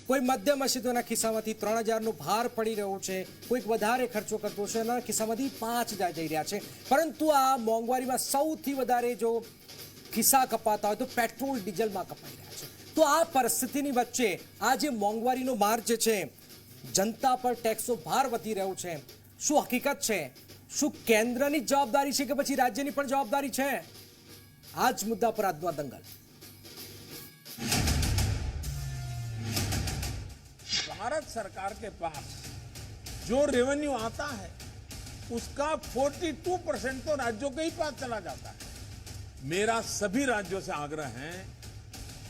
કોઈ મધ્યમ હશે તો એના ખિસ્સામાંથી 3000નો ભાર પડી રહ્યો છે, કોઈક વધારે ખર્ચો કરતો છે એના ખિસ્સામાંથી 5000 જઈ રહ્યા છે। પરંતુ આ મોંઘવારીમાં સૌથી વધારે જો ખિસ્સા કપાતા હોય તો પેટ્રોલ ડીઝલમાં કપાઈ રહ્યા છે। તો આ પરિસ્થિતિની વચ્ચે આ જે મોંઘવારીનો માર જે છે, જનતા પર ટેક્સનો ભાર વધી રહ્યો છે, શું હકીકત છે? શું કેન્દ્રની જવાબદારી છે કે પછી રાજ્યની પણ જવાબદારી છે? આ જ મુદ્દા પર આજનો દંગલ। भारत सरकार के पास जो रेवेन्यू आता है उसका 42% तो राज्यों के ही पास चला जाता है। मेरा सभी राज्यों से आग्रह है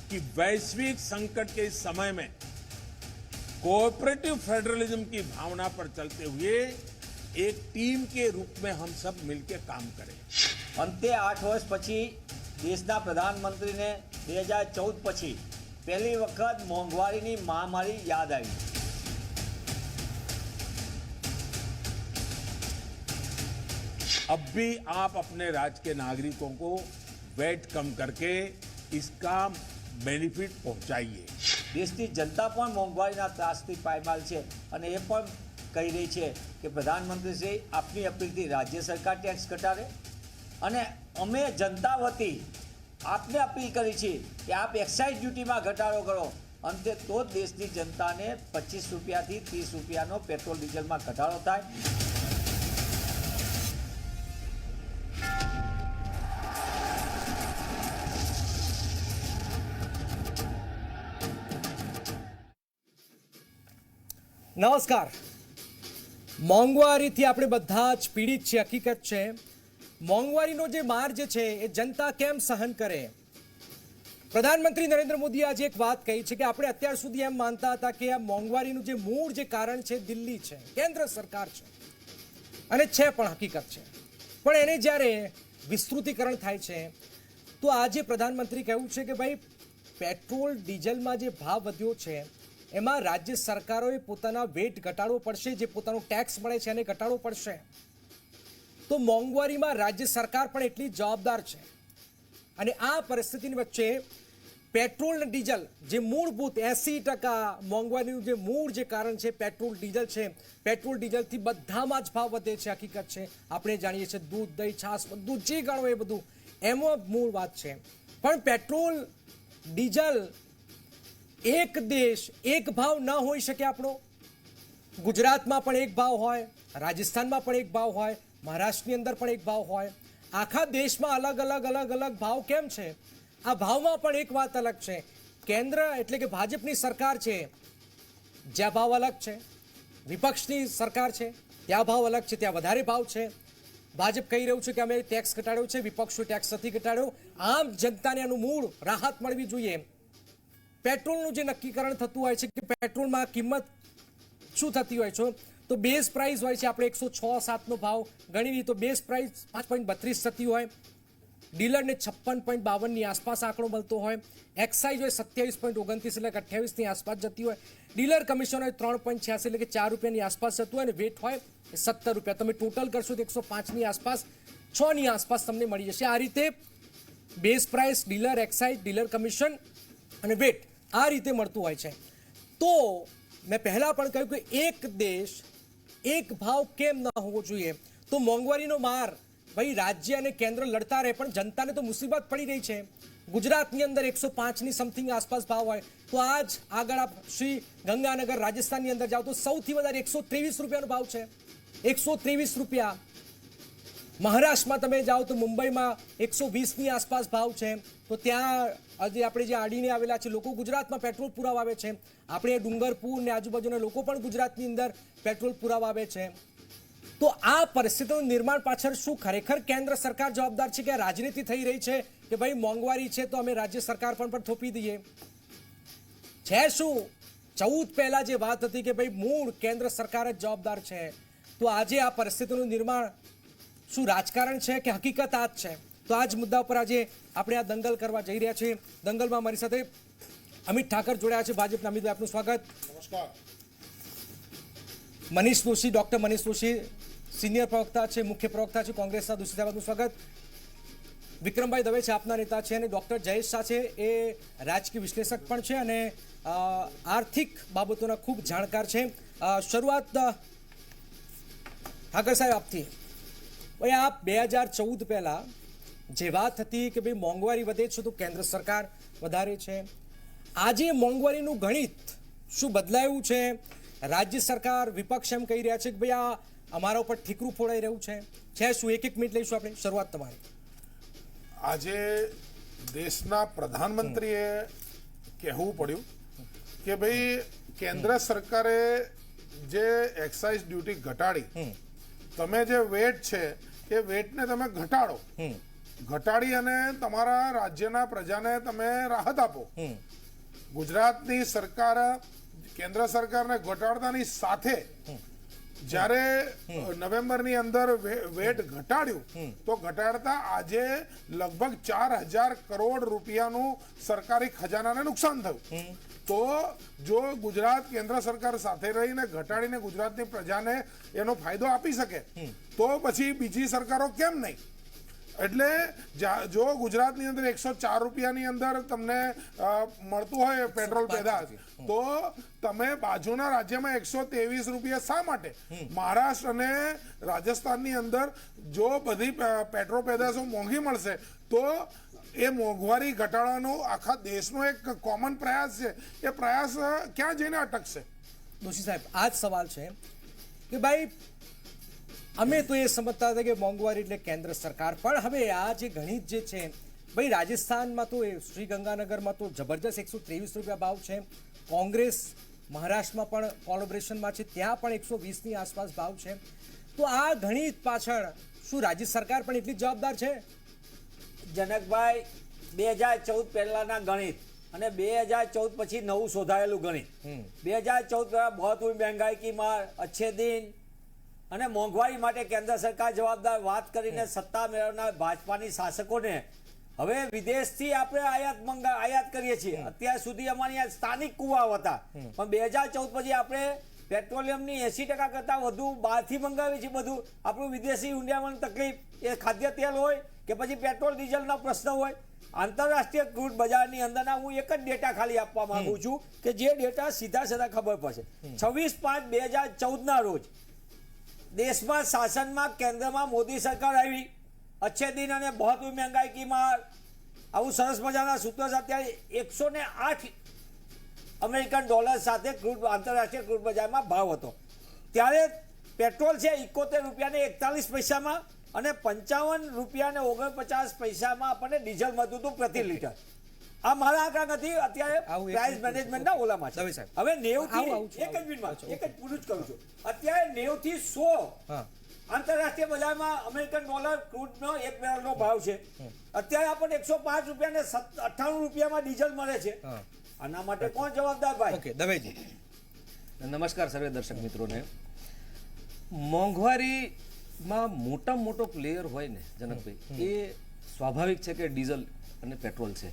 कि वैश्विक संकट के इस समय में कोऑपरेटिव फेडरलिज्म की भावना पर चलते हुए एक टीम के रूप में हम सब मिलकर काम करें। अंते 8 वर्ष पछी देशना प्रधानमंत्री ने 2014 पछी पहली वखत मोंघवारी महामारी याद आई। अब भी आप अपने राज्य के नागरिकों को वेट कम करके इसका बेनिफिट पहुंचाइए। देशनी जनता पण मोंघवारीना ત્રાસથી પાયમાલ છે અને એ પણ કહી રહી છે કે પ્રધાનમંત્રી શ્રી આપની અપીલથી રાજ્ય સરકાર ટેક્સ ઘટાડે અને અમે જનતા વતી આપને અપીલ કરી છે કે આપ એક્સાઇઝ ડ્યુટીમાં ઘટાડો કરો। અંતે તો જ દેશની જનતાને 25 રૂપિયાથી 30 રૂપિયાનો પેટ્રોલ ડીઝલમાં ઘટાડો થાય। નમસ્કાર। મોંઘવારીથી આપણે બધા જ પીડિત છે, હકીકત છે। મોંઘવારીનો જે માર જે છે એ જનતા કેમ સહન કરે? પ્રધાનમંત્રી નરેન્દ્ર મોદીએ આજે એક વાત કહી છે કે આપણે અત્યાર સુધી એમ માનતા હતા કે આ મોંઘવારીનું જે મૂળ જે કારણ છે દિલ્હી છે, કેન્દ્ર સરકાર છે, અને છે પણ હકીકત છે। પણ એને જ્યારે વિસ્તૃતિકરણ થાય છે તો આજે પ્રધાનમંત્રી કહ્યું છે કે ભાઈ પેટ્રોલ ડીઝલમાં જે ભાવ વધ્યો છે એમાં રાજ્ય સરકારોએ પોતાના વેટ ઘટાડવો પડશે, જે પોતાનો ટેક્સ મળે છે એને ઘટાડવો પડશે। તો મોંઘવારીમાં રાજ્ય સરકાર પણ એટલી જવાબદાર છે। અને આ પરિસ્થિતિની વચ્ચે પેટ્રોલ અને ડીઝલ જે મૂળભૂત 80% મોંઘવારીનું જે મૂળ જે કારણ છે પેટ્રોલ ડીઝલ છે, પેટ્રોલ ડીઝલથી બધામાં જ ભાવ વધે છે, હકીકત છે। આપણે જાણીએ છીએ દૂધ, દહીં, છાશ બધું જે ગણો એ બધું એમાં મૂળ વાત છે। પણ પેટ્રોલ ડીઝલ એક દેશ એક ભાવ ન હોઈ શકે આપણો। ગુજરાતમાં પણ એક ભાવ હોય, રાજસ્થાનમાં પણ એક ભાવ હોય, મહારાષ્ટ્રની અંદર પણ એક ભાવ હોય। આખા દેશમાં અલગ અલગ અલગ અલગ ભાવ કેમ છે? આ ભાવમાં પણ એક વાત અલગ છે। કેન્દ્ર એટલે કે ભાજપની સરકાર છે જ્યાં ભાવ અલગ છે, વિપક્ષની સરકાર છે ત્યાં ભાવ અલગ છે, ત્યાં વધારે ભાવ છે। ભાજપ કહી રહ્યું છે કે અમે ટેક્સ ઘટાડ્યો છે, વિપક્ષો ટેક્સ નથી ઘટાડ્યો। આમ જનતાને આનું મૂળ રાહત મળવી જોઈએ। પેટ્રોલનું જે નક્કીકરણ થતું હોય છે કે પેટ્રોલમાં કિંમત શું થતી હોય છે તો બેઝ પ્રાઇસ હોય છે, આપણે 106-7નો ભાવ ગણીએ તો બેઝ પ્રાઇસ 5.32 થતી હોય, ડીલરને 56.52ની આસપાસ આંકડો મળતો હોય, એક્સાઇઝ હોય 27.29 એટલે કે 28ની આસપાસ જતી હોય, ડીલર કમિશન હોય 3.86 એટલે કે 4 રૂપિયાની આસપાસ જતું હોય, અને વેટ હોય 17 રૂપિયા। તમે ટોટલ કરશો તો 105ની આસપાસ, 6ની આસપાસ તમને મળી જશે। આ રીતે base price, dealer excise, dealer commission અને વેટ આ રીતે મળતું હોય છે। તો મેં પહેલા પણ કહ્યું કે એક દેશ એક ભાવ કેમ ન હોવો જોઈએ? તો મોંઘવારીનો માર ભાઈ રાજ્ય અને કેન્દ્ર લડતા રહે પણ જનતાને તો મુસીબત પડી રહી છે। ગુજરાતની અંદર 105ની સમથિંગ આસપાસ ભાવ હોય તો આજ આગળ આપ શ્રી ગંગાનગર રાજસ્થાનની અંદર જાઓ તો સૌથી વધારે 123 રૂપિયાનો ભાવ છે, 123 રૂપિયા। મહારાષ્ટ્રમાં તમે જાઓ તો મુંબઈમાં 120ની આસપાસ ભાવ છે। તો ત્યાં આજે આપણે જે આડીને આવેલા છે લોકો ગુજરાતમાં પેટ્રોલ પુરાવા આવે છે, આપણે ડુંગરપુર ને આજુબાજુના લોકો પણ ગુજરાતની અંદર પેટ્રોલ પુરાવા આવે છે। તો આ પરિસ્થિતિનું નિર્માણ પાછળ શું ખરેખર કેન્દ્ર સરકાર જવાબદાર છે કે રાજનીતિ થઈ રહી છે કે ભાઈ મોંઘવારી છે તો અમે રાજ્ય સરકાર પણ થોપી દઈએ? છે શું 14 પહેલા જે વાત હતી કે ભાઈ મૂળ કેન્દ્ર સરકાર જ જવાબદાર છે, તો આજે આ પરિસ્થિતિનું નિર્માણ શું રાજકારણ છે કે હકીકત આ જ છે? તો આ જ મુદ્દા પર આજે આપણે આ દંગલ કરવા જઈ રહ્યા છીએ। દંગલમાં મારી સાથે અમિત ઠાકર જોડાયા છે, ભાજપના અમિતભાઈ, આપનું સ્વાગત। નમસ્કાર। મનીષ દોશી, ડોક્ટર મનીષ દોશી સિનિયર પ્રવક્તા છે, મુખ્ય પ્રવક્તા છે કોંગ્રેસના, દોશી સાહેબ આપનું સ્વાગત। વિક્રમભાઈ દવે છે આપના નેતા છે અને ડૉક્ટર જયેશ શાહ છે એ રાજકીય વિશ્લેષક પણ છે અને આર્થિક બાબતોના ખૂબ જાણકાર છે. શરૂઆત ઠાકર સાહેબ આપથી. ભાઈ આ 2014 પહેલા જે વાત હતી કે ભાઈ મોંઘવારી વધે છે તો કેન્દ્ર સરકાર વધારે છે, આજે મોંઘવારીનું ગણિત શું બદલાયું છે? રાજ્ય સરકાર વિપક્ષ એમ કહી રહ્યા છે કે ભાઈ આ અમારા ઉપર ઠીકરું ફોડાઈ રહ્યું છે શું? એક મિનિટ લઈશું આપણે. શરૂઆત તમારી. આજે દેશના પ્રધાનમંત્રીએ કહેવું પડ્યું કે ભાઈ કેન્દ્ર સરકારે જે એક્સાઇઝ ડ્યુટી ઘટાડી, તમે જે વેટ છે એ વેટને તમે ઘટાડો, ઘટાડી અને તમારા રાજ્યના પ્રજાને તમે રાહત આપો. ગુજરાતની સરકાર કેન્દ્ર સરકારને ઘટાડતાની સાથે જ્યારે નવેમ્બરની અંદર વેટ ઘટાડ્યું તો ઘટાડતા આજે લગભગ 4,000 કરોડ રૂપિયાનું સરકારી ખજાનાને નુકસાન થયું. તો જો ગુજરાત કેન્દ્ર સરકાર સાથે રહીને ઘટાડીને ગુજરાતની પ્રજાને એનો ફાયદો આપી શકે તો પછી બીજી સરકારો કેમ નહીં? એટલે જો ગુજરાતની અંદર 104 રૂપિયાની અંદર તમને મળતું હોય પેટ્રોલ પેદાશ, તો તમે બાજુના રાજ્યમાં 123 રૂપિયા શા માટે? મહારાષ્ટ્ર અને રાજસ્થાનની અંદર જો બધી પેટ્રોલ પેદાશો મોંઘી મળશે તો એ મોંઘવારી ઘટાડવાનો આખા દેશનો એક કોમન પ્રયાસ છે. એ પ્રયાસ ક્યાં જઈને અટકશે? દોશી સાહેબ, આ જ સવાલ છે કે ભાઈ અમે તો એ સમજતા હતા કે મોંઘવારી એટલે કેન્દ્ર સરકાર, પણ હવે આ જે ગણિત જે છે ભાઈ રાજસ્થાનમાં તો શ્રી ગંગાનગરમાં તો જબરજસ્ત 123 રૂપિયા ભાવ છે. કોંગ્રેસ મહારાષ્ટ્રમાં પણ કોલોબરેશનમાં છે, ત્યાં પણ 120ની આસપાસ ભાવ છે. તો આ ગણિત પાછળ શું રાજ્ય સરકાર પણ એટલી જવાબદાર છે? જનકભાઈ, 2014 પહેલાના ગણિત અને 2014 પછી નવું શોધાયેલું ગણિત. 2014 પહેલા બહોત હુઈ મહેંગાઈ કી માર, અચ્છે દિન અને મોંઘવારી માટે કેન્દ્ર સરકાર જવાબદાર વાત કરીને સત્તા મેળવનાર ભાજપાની શાસકોને હવે વિદેશથી આપણે આયાત કરીએ છીએ. અત્યાર સુધી અમારી આ સ્થાનિક કુવાઓ હતા, પણ 2014 પછી આપણે પેટ્રોલિયમની 80% કરતાં વધુ બહારથી મંગાવીએ છીએ. બધું આપણું વિદેશી ઊંડિયામાં તકલીફ, એ ખાદ્ય તેલ હોય કે પછી પેટ્રોલ ડીઝલના પ્રશ્ન હોય. આંતરરાષ્ટ્રીય ક્રૂડ બજારની અંદરના હું એક જ ડેટા ખાલી આપવા માંગુ છું કે જે ડેટા સીધા ખબર પડશે. 26/5/2014ના રોજ દેશમાં શાસનમાં કેન્દ્રમાં મોદી સરકાર આવી, અચ્છે દિન અને બહોત હુઈ મહેંગાઈ કી માર, આવું સરસ મજાના સૂત્રો સાથે 108 અમેરિકન ડોલર સાથે આંતરરાષ્ટ્રીય ક્રૂડ બજારમાં ભાવ હતો. ત્યારે પેટ્રોલ છે 71 રૂપિયાને 41 પૈસામાં અને 55 રૂપિયાને 49 પૈસામાં આપણને ડીઝલ મળતું હતું પ્રતિ લીટર. આ મારા આંકડા નથી, અત્યારે પ્રાઇસ મેનેજમેન્ટના ઓલામાં છે. હવે 90 એક જ મિનિટમાં એક જ પૂરું જ કરું છું. અત્યારે 90 થી 100 આંતરરાષ્ટ્રીય બજારમાં અમેરિકન ડોલર ક્રૂડનો એક બેરલનો ભાવ છે. અત્યારે આપણને 105 રૂપિયા ને 98 રૂપિયામાં ડીઝલ મળે છે. આના માટે કોણ જવાબદાર ભાઈ? ઓકે, દવેજી. નમસ્કાર સર્વે દર્શક મિત્રોને. મોંઘવારીમાં મોટામાં મોટો પ્લેયર હોય ને જનકભાઈ, એ સ્વાભાવિક છે કે ડીઝલ અને પેટ્રોલ છે.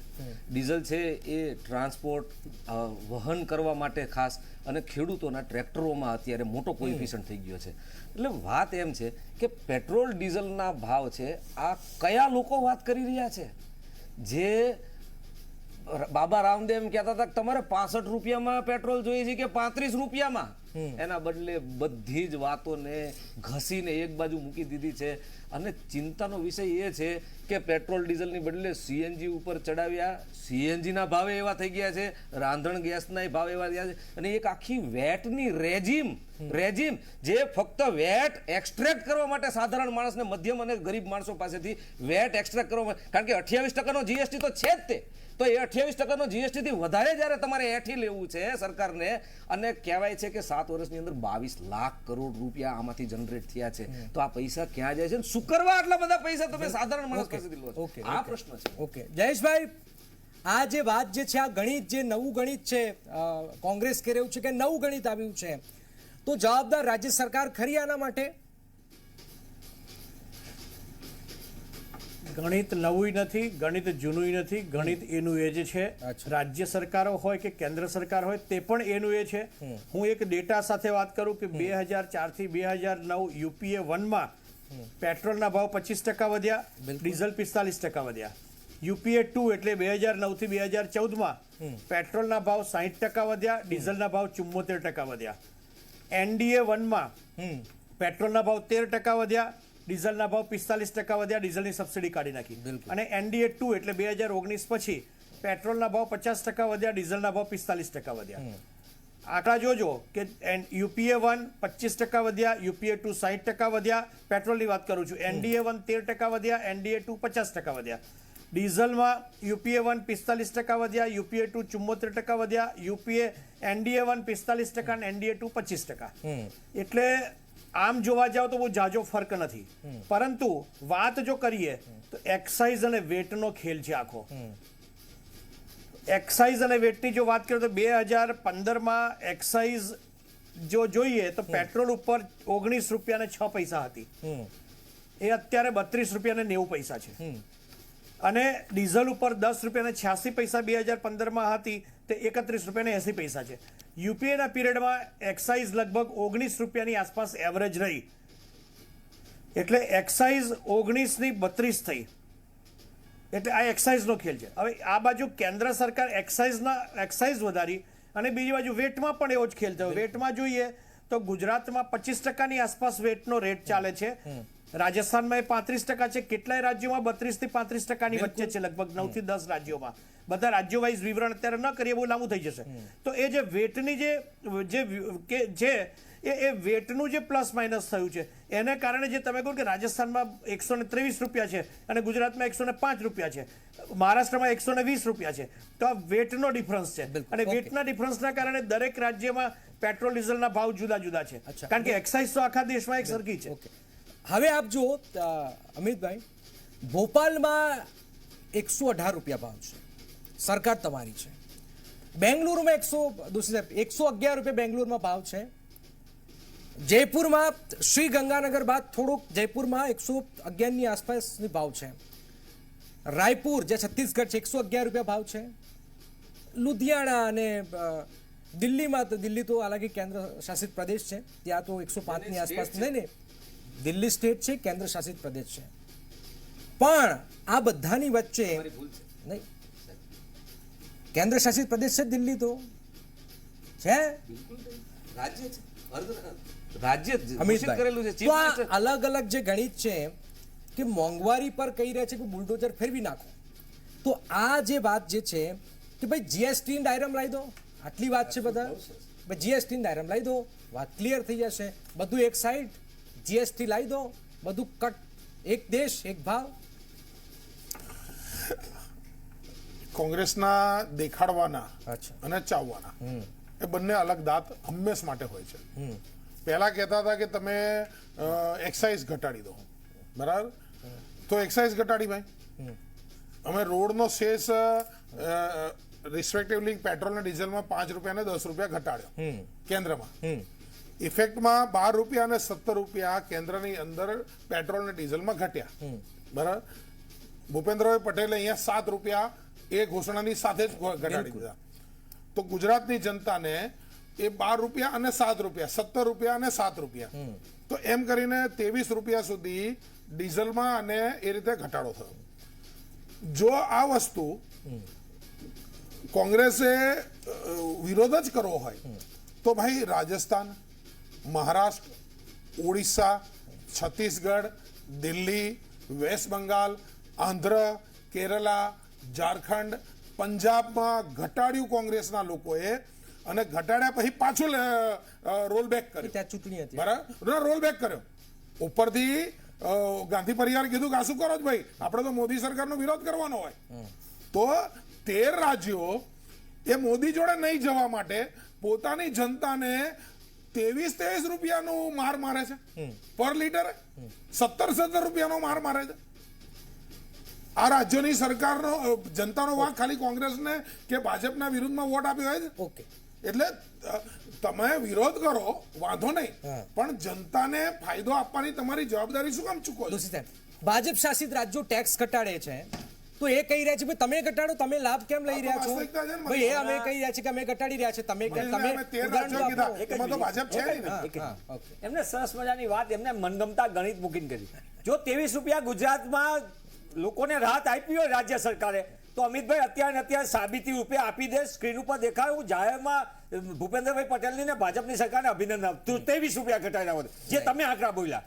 ડીઝલ છે એ ટ્રાન્સપોર્ટ વહન કરવા માટે ખાસ અને ખેડૂતોના ટ્રેક્ટરોમાં અત્યારે મોટો કોએફિશિયન્ટ થઈ ગયો છે. એટલે વાત એમ છે કે પેટ્રોલ ડીઝલના ભાવ છે આ કયા લોકો વાત કરી રહ્યા છે? જે બાબા રામદેવ એમ કહેતા હતા કે તમારે 65 રૂપિયામાં પેટ્રોલ જોઈએ છે કે 35 રૂપિયામાં, એના બદલે બધી જ વાતોને ઘસીને એક બાજુ મૂકી દીધી છે. અને ચિંતાનો વિષય એ છે કે પેટ્રોલ ડીઝલની બદલે સીએનજી ઉપર ચડાવ્યા, સીએનજીના ભાવે એવા થઈ ગયા છે, રાંધણ ગેસના ભાવ એવા થયા છે. અને એક આખી વેટની રેજીમ જે ફક્ત વેટ એક્સ્ટ્રેક્ટ કરવા માટે સાધારણ માણસને, મધ્યમ અને ગરીબ માણસો પાસેથી વેટ એક્સ્ટ્રેક્ટ કરવા માટે, કારણ કે 28% જીએસટી તો છે જ તે. તો એ 28% જીએસટી થી વધારે જ્યારે તમારે એઠી લેવું છે સરકારને, અને કહેવાય છે કે 7 વર્ષની અંદર 22 લાખ કરોડ રૂપિયા આમાંથી જનરેટ થયા છે, તો આ પૈસા ક્યાં જાય છે? શું કરવા આટલા બધા પૈસા તમે સાધારણ માણસ પાસેથી લો છો? આ પ્રશ્ન છે. ઓકે જયેશભાઈ, આ જે વાત જે છે, આ ગણિત જે નવું ગણિત છે, કોંગ્રેસ કહી રહ્યું છે કે નવું ગણિત આવ્યું છે, તો જવાબદાર રાજ્ય સરકાર ખરી આના માટે? ગણિત નવું નથી, ગણિત જૂનું નથી, ગણિત એનું એ જ છે. રાજ્ય સરકારો હોય કે કેન્દ્ર સરકાર હોય તે પણ એનું એ છે. હું એક ડેટા સાથે વાત કરું કે 2004 થી 2009 UPA 1માં પેટ્રોલના ભાવ 25% વધ્યા, ડીઝલ 45% વધ્યા. યુપીએ 2 એટલે 2009 થી 2014માં પેટ્રોલના ભાવ 60% વધ્યા, ડીઝલના ભાવ 74% વધ્યા. એનડીએ 1માં પેટ્રોલના ભાવ 13% વધ્યા, ડીઝલના ભાવ 45% વધ્યા, ડીઝલની સબસિડી કાઢી નાખી. અને એનડીએ 2 એટલે 2019 પછી પેટ્રોલના ભાવ 50% વધ્યા, ડીઝલના ભાવ 45% વધ્યા. આંકડા જોજો કે યુપીએ 1 25% વધ્યા, યુપીએ 2 60% વધ્યા, પેટ્રોલની વાત કરું છું. એનડીએ 1 13% વધ્યા, એનડીએ 2 50% વધ્યા. ડીઝલમાં યુપીએ 1 45% વધ્યા, યુપીએ 2 74% વધ્યા, યુપીએ એનડીએ 1 45% અને એનડીએ 2 25%. એટલે આમ જોવા જાવ તો બહુ જાજો ફરક નથી. પરંતુ વાત જો કરીએ તો એક્સાઇઝ અને વેટનો ખેલ છે આખો. એક્સાઇઝ અને વેટની જો વાત કરીએ તો 2015માં એક્સાઇઝ જો જોઈએ તો પેટ્રોલ ઉપર 19 રૂપિયા અને 6 પૈસા હતી, એ અત્યારે 32 રૂપિયા અને 90 પૈસા છે. અને ડીઝલ ઉપર 10 રૂપિયા અને 86 પૈસા 2015માં હતી, તે 31 રૂપિયા અને 80 પૈસા છે. યુપીએના પીરિયડમાં એક્સાઇઝ લગભગ 19 રૂપિયાની આસપાસ એવરેજ રહી. એટલે એક્સાઇઝ 19 ની 32 થઈ. એટલે આ એક્સાઇઝનો ખેલ છે. હવે આ બાજુ કેન્દ્ર સરકાર એક્સાઇઝ વધારી અને બીજી બાજુ વેટમાં પણ એવો જ ખેલ થયો. વેટમાં જોઈએ તો ગુજરાતમાં 25%ની આસપાસ વેટનો રેટ ચાલે છે, રાજસ્થાનમાં એ 35% છે, કેટલાય રાજ્યોમાં 32 થી 35%ની વચ્ચે છે, લગભગ 9 થી 10 રાજ્યોમાં. બધા રાજ્યો વાઇઝ વિવરણ અત્યારે ન કરીએ, બહુ લાંબુ થઈ જશે. તો એ જે વેટની જે એ વેટનું જે પ્લસ માઇનસ થયું છે એને કારણે જે તમે કહો કે રાજસ્થાનમાં 123 રૂપિયા છે અને ગુજરાતમાં 105 રૂપિયા છે, મહારાષ્ટ્રમાં 120 રૂપિયા છે. તો આ વેટનો ડિફરન્સ છે અને વેટના ડિફરન્સના કારણે દરેક રાજ્યમાં પેટ્રોલ ડીઝલના ભાવ જુદા જુદા છે, કારણ કે એક્સાઇઝ તો આખા દેશમાં એક સરખી છે. હવે આપ જુઓ અમિતભાઈ, ભોપાલમાં 118 રૂપિયા ભાવ છે, સરકાર તમારી છે. બેંગલુરુમાં 111 રૂપિયા બેંગલુરુમાં ભાવ છે. જયપુરમાં શ્રી ગંગાનગર બાદ થોડુંક જયપુરમાં 111ની આસપાસની ભાવ છે. રાયપુર જે છત્તીસગઢ છે 111 રૂપિયા ભાવ છે. લુધિયાણા અને દિલ્હીમાં તો દિલ્હી તો હાલાકી કેન્દ્ર શાસિત પ્રદેશ છે, ત્યાં તો 105ની આસપાસ નહીં, દિલ્હી સ્ટેટ છે, કેન્દ્ર શાસિત પ્રદેશ છે. પણ આ બધાની વચ્ચે નહીં, કેન્દ્ર શાસિત પ્રદેશ છે દિલ્હી તો છે, રાજ્ય છે, રાજ્ય અમિતભાઈ. કરેલું છે. તો આ અલગ અલગ જે ગણિત છે કે મોંઘવારી પર કહી રહ્યા છે કે બુલડોઝર ફેરવી નાખો, તો આ જે વાત જે છે કે ભાઈ જીએસટી ડાયરામ લાવી દો, આટલી વાત છે બધા, ભાઈ જીએસટી ડાયરામ લાવી દો, વાત ક્લિયર થઈ જશે. બધું એક સાઈડ જીએસટી લાવી દો, બધું કટ, એક દેશ એક ભાવ. કોંગ્રેસના દેખાડવાના અને ચાવવાના એ બંને અલગ દાંત હંમેશ માટે હોય છે. પહેલા કહેતા હતા કે તમે એક્સાઇઝ ઘટાડી દો, બરાબર, તો એક્સાઇઝ ઘટાડી ભાઈ. અમે રોડનો શેષ રિસ્પેક્ટિવલી પેટ્રોલ અને ડીઝલમાં 5 રૂપિયા અને 10 રૂપિયા ઘટાડ્યો કેન્દ્રમાં. ઇફેક્ટમાં 12 રૂપિયા અને 17 રૂપિયા કેન્દ્રની અંદર પેટ્રોલ અને ડીઝલમાં ઘટ્યા, બરાબર. ભૂપેન્દ્રભાઈ પટેલે અહીંયા 7 રૂપિયા એ ઘોષણાની સાથે જ ઘટાડી દીધા. તો ગુજરાતની જનતાને એ 12 રૂપિયા અને 7 રૂપિયા, 17 રૂપિયા અને 7 રૂપિયા, તો એમ કરીને 23 રૂપિયા સુધી ડીઝલમાં અને એ રીતે ઘટાડો થયો. જો આ વસ્તુ કોંગ્રેસે વિરોધ જ કરવો હોય તો ભાઈ રાજસ્થાન, મહારાષ્ટ્ર, ઓડિશા, છત્તીસગઢ, દિલ્હી, વેસ્ટ બંગાળ, આંધ્ર, કેરલા, ઝારખંડ, પંજાબમાં ઘટાડ્યું કોંગ્રેસના લોકોએ અને ઘટાડ્યા પછી પાછું રોલબેક કર્યું. ત્યાં ચૂંટણી હતી, બરાબર, રોલબેક કર્યો. ઉપરથી ગાંધી પરિવાર કીધું કે આ શું કરો છો ભાઈ, આપણે તો મોદી સરકારનો વિરોધ કરવાનો હોય. તો 13 રાજ્યો એ મોદી જોડે નહીં જવા માટે પોતાની જનતાને 23 રૂપિયાનો માર મારે છે પર લીટરે, 17 રૂપિયાનો માર મારે છે. આ રાજ્યોની સરકારનો જનતાનો વાંક ખાલી કોંગ્રેસને કે ભાજપના વિરુદ્ધમાં વોટ આપ્યો હોય છે. ઓકે, એટલે તમે વિરોધ કરો વાંધો નહીં, પણ જનતાને ફાયદો આપવાની તમારી જવાબદારી શું કામ ચૂકો છો? ભાજપ શાસિત રાજ્યો ટેક્સ ઘટાડે છે તો એ કહી રહ્યા છે ભાઈ તમે ઘટાડો, તમે લાભ કેમ લઈ રહ્યા છો? વાસ્તવિકતા છે ને, ભાઈ એ અમે કહી રહ્યા છે કે અમે ઘટાડી રહ્યા છે, તમે અમે 13 રાજ્યો કીધા, એમાં તો ભાજપ છે નહીં ને. હા, ઓકે. એમને સરસ મજાની વાત, એમને મનગમતા ગણિત મૂકીને કરી. જો 23 રૂપિયા ગુજરાતમાં લોકોને રાહત આપી હોય રાજ્ય સરકારે, તો અમિતભાઈ અત્યારે સાબિતી રૂપે આપી દે, સ્ક્રીન ઉપર દેખાય. હું જાહેરમાં ભૂપેન્દ્રભાઈ પટેલની ને ભાજપની સરકારને અભિનંદન આપું. 23 રૂપિયા ઘટાડ્યા હોય, જે તમે આંકડા બોલ્યા.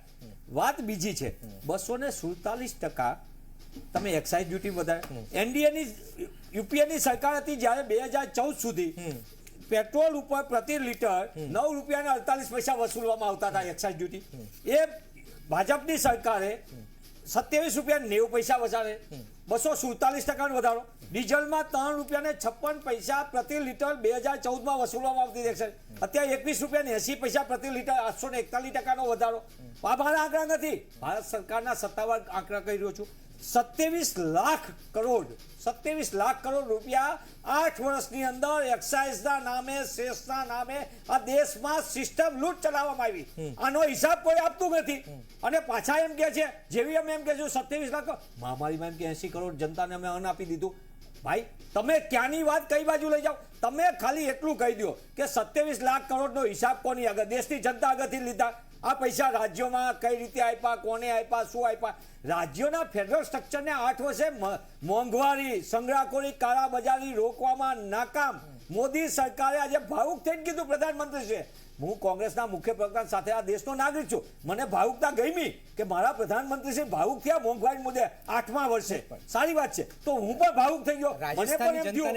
વાત બીજી છે, 247% તમે એક્સાઇઝ ડ્યુટી વધારે. એનડીએની યુપીએની સરકાર હતી જ્યારે 2014 સુધી પેટ્રોલ ઉપર પ્રતિ લીટર 9 રૂપિયા અને 48 પૈસા વસૂલવામાં આવતા હતા એક્સાઇઝ ડ્યુટી. એ ભાજપની સરકારે 27 રૂપિયા 90 પૈસા વધારે, 247% વધારો. ડીઝલમાં 3 રૂપિયા ને 56 પૈસા પ્રતિ લીટર 2014માં વસૂલવામાં આવતી એક્સાઇઝ. અત્યારે 21 રૂપિયા ને 80 પૈસા પ્રતિ લીટર, 841% વધારો. આ મારા આંકડા નથી, ભારત સરકારના સત્તાવાર આંકડા કહી રહ્યો છું. 27 લાખ કરોડ રૂપિયા 8 વર્ષની અંદર એક્સાઇઝના નામે, સેસના નામે આ દેશમાં સિસ્ટમ લૂંટ ચલાવવામાં આવી. આનો હિસાબ કોઈ આપતું નથી. અને પાછા એમ કે છે, જેવી અમે એમ કે 27 લાખ, મહામારીમાં એમ કે 80 કરોડ જનતાને અમે અન્ન આપી દીધું. ભાઈ તમે ક્યાંની વાત કઈ બાજુ લઈ જાઓ? તમે ખાલી એટલું કહી દો કે 27 લાખ કરોડનો હિસાબ કોની આગળ, દેશની જનતા આગળથી લીધા. આ પૈસા રાજ્યોમાં કઈ રીતે આપ્યા, કોને આપ્યા, શું આપ્યા? રાજ્યોના ફેડરલ સ્ટ્રક્ચરને 8 વર્ષે મોંઘવારી, સંગ્રહખોરી, કાળાબજારી રોકવામાં નાકામ. મોદી સરકારે આજે ભાવુક થઈને કીધું, પ્રધાનમંત્રી છે, હું કોંગ્રેસના મુખ્ય પ્રધાન સાથે આ દેશનો નાગરિક છું, મને ભાવુકતા ગમી કે મારા પ્રધાનમંત્રી છે ભાવુક થયા મોંઘવારી મુદ્દે 8મા વર્ષે. સારી વાત છે, તો હું પણ ભાવુક થઈ ગયો. મને પણ એમ થયું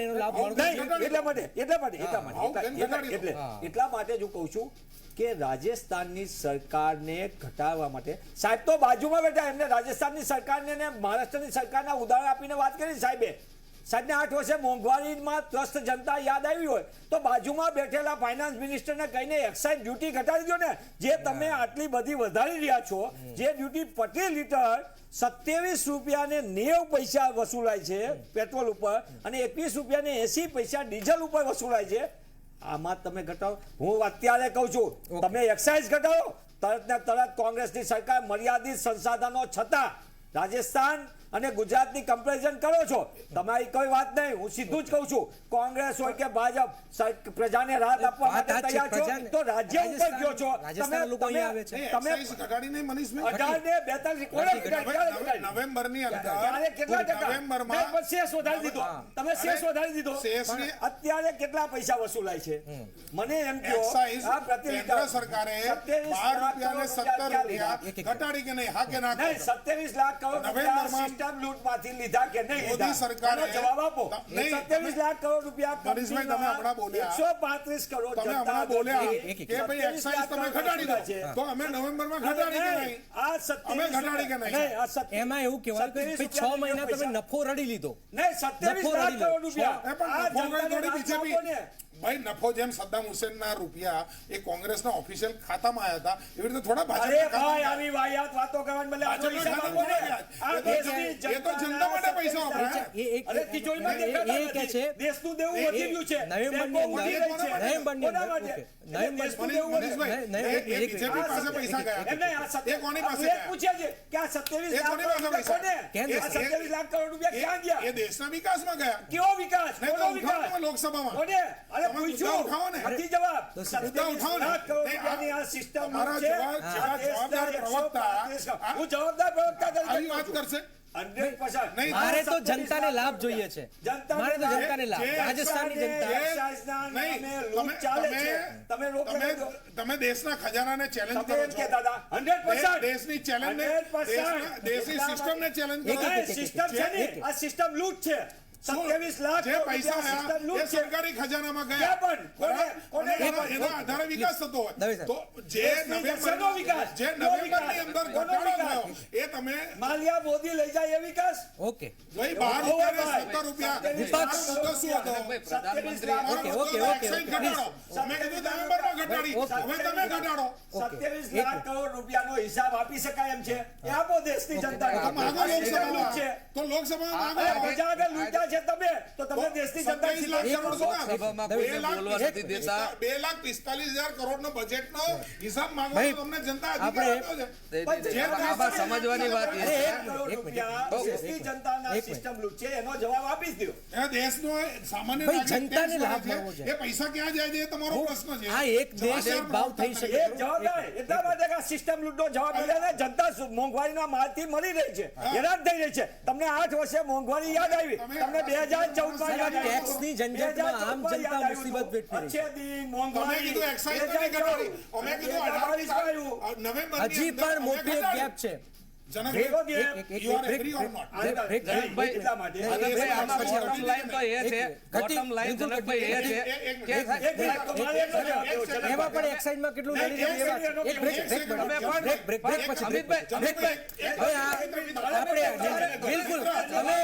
એટલા માટે જો કહું છું કે રાજસ્થાનની સરકારને ઘટાડવા માટે, સાહેબ તો બાજુમાં બેઠા, એમને રાજસ્થાનની સરકારને ને મહારાષ્ટ્રની સરકારના ઉદાહરણ આપીને વાત કરી સાહેબને 8 વર્ષે મોંઘવારીમાં ત્રસ્ત જનતા યાદ આવી હોય તો બાજુમાં બેઠેલા ફાઇનાન્સ મિનિસ્ટરને કહીને એક્સાઇઝ ડ્યુટી ઘટાડી દો ને. જે તમે આટલી બધી વધારી રહ્યા છો, જે ડ્યુટી પ્રતિ લીટર 27 રૂપિયા ને 90 પૈસા વસૂલાય છે પેટ્રોલ ઉપર અને 21 રૂપિયા ને 80 પૈસા ડીઝલ ઉપર વસૂલાય છે, આમાં તમે ઘટાડો. હું અત્યારે કહું છું, તમે એક્સાઇઝ ઘટાડો, તરત ને તરત કોંગ્રેસની સરકાર મર્યાદિત સંસાધનો છતાં રાજસ્થાન અને ગુજરાતની કમ્પેરિઝન કરો છો, તમારી કોઈ વાત નહીં. હું સીધું જ કહું છું, કોંગ્રેસ હોય કે ભાજપ પ્રજાને રાહત આપવા માટે તૈયાર છો તો રાજ્ય ઉપર ગયો છો. તમે ઘટાડીને મનીષભાઈ 18 ને 42 નવેમ્બરની અંદર કેટલા ટકા નવેમ્બરમાં શેષ વધારી દીધો, તમે શેષ વધારી દીધો. શેષની અત્યારે કેટલા પૈસા વસૂલાય છે મને એમ કહો. એક્સાઇઝ આ પ્રતિ કેન્દ્ર સરકારે 12 રૂપિયા ને 17 રૂપિયા ઘટાડી કે નહીં? હા કે ના? નહીં, 27 લાખ કરોડ નવેમ્બરમાં સિસ્ટમ લૂંટમાંથી લીધા કે નહીં લીધા? મોદી સરકારે આનો જવાબ આપો. નહીં, 27 લાખ કરોડ રૂપિયા મનીષભાઈ, તમે હમણાં બોલ્યા. 135 કરોડ તમે જનતા હમણાં બોલ્યા હતી. કે ભાઈ એક્સાઇઝ તમે ઘટાડી દો, તો અમે નવેમ્બરમાં ઘટાડી કે નહીં? આ 27 અમે ઘટાડી કે નહીં? નહીં, આ 27 એમાં એવું કહેવાય કે ભાઈ 6 મહિના તમે નફો રડી લીધો. નહીં, 27 લાખ કરોડ રૂપિયા. એ પણ આ નફો ગઈ જનતાને થોડી રાહત બીજેપી. આપો ને. ભાઈ નફો જેમ સદ્દામ હુસેનના રૂપિયા એ કોંગ્રેસના ઓફિશિયલ ખાતામાં આવ્યા હતા, એવી રીતે થોડા અરે ભાજપના ભાઈ, ખાતામાં આવી વાહિયાત વાતો કરવાને બદલે આનો ભાજપના હિસાબ ખાતામાં આપો ને. ગયા. આ દેશની એ તો જનતા માટે પૈસા વપરાય. અરે તિજોરીમાં દેખાતા એ કે નથી. છે દેશનું દેવું વધી ગયું છે. નવેમ્બરની બેંકો ઉડી રહી છે. નવેમ્બરની કોના અંદર, માટે? ઓકે. એટલે દેશનું દેવું વધી ગયું. મનીષભાઈ, એ બીજેપી પાસે પૈસા ગયા. એમ નહીં, આ એ કોની પાસે એ ગયા? પૂછે છે કે આ 27 એ લાખ કોની કરોડ પાસે રૂપિયા પૈસા? કોને? આ 27 લાખ કરોડ રૂપિયા ક્યાં ગયા? એ દેશના વિકાસમાં ગયા. કેવો વિકાસ? નહીં તો કોનો ઉઠાવો વિકાસ? તમે લોકસભામાં. કોને? અરે તમે પૂછ્યું. મુદ્દા ઉઠાવો ને. નથી જવાબ. મુદ્દા ઉઠાવો ને. 27 લાખ કરોડ નહીં, રૂપિયાની આ સિસ્ટમ તમારા છે. જેવા આ જવાબદાર દેશના પ્રવક્તા 135 હું જવાબદાર પ્રવક્તા તરીકે આવી કહું વાત છું. કરશે? 100%. નહીં, મારે તો જનતાને લાભ જોઈએ છે. મારે તો જનતાને લાભ. જે- રાજસ્થાનની જનતા એક્સાઇઝના નહીં, નામે લૂંટ ચાલે છે. તમે રોક લગાવી દો. તમે દેશના ખજાનાને ચેલેન્જ તમે કરો એમ છો. કહેતા હતા 100%. દેશની ચેલેન્જ 100%. દેશની સિસ્ટમને ચેલેન્જ કરો નહીં, છો. સિસ્ટમ છે ને, આ સિસ્ટમ લૂંટ છે. 27 લાખ જે કરોડ પૈસા રૂપિયા સિસ્ટમ આયા એ લૂંટ છે. સરકારી ખજાનામાં ગયા. ક્યાં પણ? કોને? અને એના આધારે વિકાસ થતો હોય દવે સાહેબ. તો જે દેશની જનતાનો વિકાસ. જે કોનો નવેમ્બરની વિકાસ? અંદર કોનો ઘટાડો વિકાસ? થયો એ તમે માલિયા મોદી લઈ જાય એ વિકાસ. ઓકે. ભાઈ 12 રૂપિયા ને 17 રૂપિયા વિપક્ષ. મારો મુદ્દો શું હતો? પ્રધાનમંત્રી ઓકે, ઓકે, ઓકે, એક્સાઇઝ ઘટાડો. મેં કીધું નવેમ્બરમાં ઘટાડી ઘટાડી હવે તમે ઘટાડો 27 લાખ કરોડ રૂપિયાનો હિસાબ આપી શકાય એમ છે એ આપો દેશની જનતાને. તો માગો લોકસભામાં છે તો લોકસભામાં માગો આ પ્રજા આગળ લૂંટ્યા છે તમે તો તમે દેશની જનતા 27 લાખ કરોડ શું કામ? લોકસભામાં કોઈને બોલવા નથી દેતા. 2,45,000 કરોડનો બજેટનો હિસાબ માંગો ભાઈ, તો તમને જનતા આપણે- અધિકાર આપ્યો છે. આમાં સમજવાની વાત એ છે. કરોડ રૂપિયા દેશની જનતાના સિસ્ટમ લૂંટ છે એનો જવાબ આપી જ દો. એ દેશનો સામાન્ય ભાઈ, નાગરિક જનતાને tax લાભ ભરે છે. મળવો જોઈએ. એ પૈસા ક્યાં જાય છે એ તમારો પ્રશ્ન છે. આ એક દેશ એક ભાવ થઈ શકે. એ જવાબદાર એટલા માટે કે આ સિસ્ટમ લૂંટનો જવાબ મળ્યા જનતા મોંઘવારીના મારથી મરી રહી છે, હેરાન થઈ રહી છે. તમને 8 વર્ષે મોંઘવારી યાદ આવી, તમને 2014 માં યાદ આવી. ટેક્સની ઝંઝટમાં આમ જનતા મુસીબત વેઠી રહી છે. અચ્છે દિન તમે મોંઘવારી કીધું એક્સાઇઝ નથી ઘટાડી. અમે કીધું 18 નવેમ્બરની હજી અંદર પણ અમે મોટી એક ઘટાડી. ગેપ છે. જનકભાઈ, એવો gap. you are agree or not? જનકભાઈ, એટલા માટે જનકભાઈ, આમાં bottom line તો એ છે, ઘટી- bottom line જનકભાઈ એ છે એક કે મિનિટ. એક મિનિટ તો મારે એટલો જવાબ દેવો છે. એમાં પણ એક્સાઇઝમાં કેટલું લડી રહ્યું એ વાત છે. એક બ્રેક એક second. Break break break break પછી અમિતભાઈ, બ્રેક. હવે આપણે બિલકુલ તમે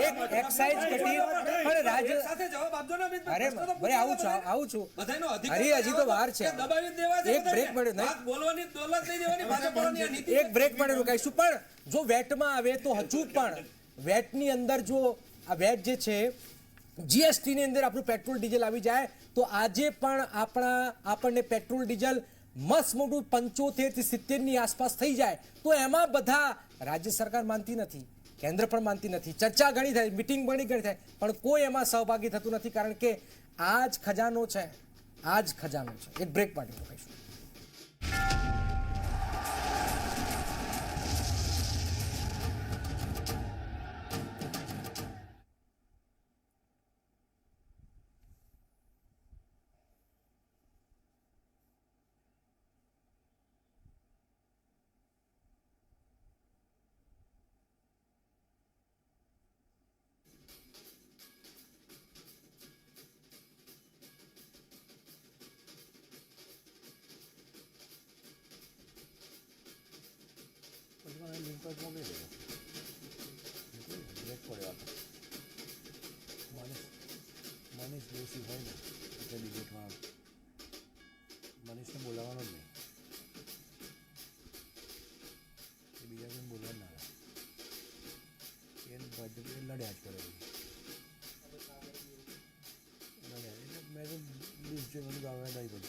એક એક્સાઇઝ ઘટી પણ રાજ્ય સાથે જવાબ આપજો ને અમિતભાઈ. અરે પ્રશ્ન તો ભાઈ આવું પૂછો છું આવું છું બધાયનો અધિકાર હરી હજી તો વાર છે. કે દબાવી જ દેવા છે એક બ્રેક બધાને. મળ્યો નહીં. વાત બોલવાની દોલત નહીં દેવાની ભાજપવાળાની આ નીતિ એક બ્રેક માટે રોકાઈશું પણ જો વેટમાં આવે તો હજુ પણ વેટની અંદર જો આ વેટ જે છે જીએસટી ની અંદર આપણું પેટ્રોલ ડીઝલ આવી જાય તો આજે પણ આપણને પેટ્રોલ ડીઝલ મસ્ત મોટું 75 થી 70 ની આસપાસ થઈ જાય તો એમાં બધા રાજ્ય સરકાર માનતી નથી, કેન્દ્ર પણ માનતી નથી, ચર્ચા ઘણી થાય, મિટિંગ ઘણી થાય, પણ કોઈ એમાં સહભાગી થતું નથી કારણ કે આ જ ખજાનો છે, આ જ ખજાનો છે. એક બ્રેક માટે રોકાઈશું. મનીષ દોશી હોય ને એટલે ડિબેટમાં મનીષને બોલાવવાનો જ નહીં, એ બીજા કોઈને બોલવા ના આવે, એ ભાજપ લડ્યા જ કરે લડ્યા એટલે મેં તો લિસ્ટ જોઈને ગાવા નહીં બધું.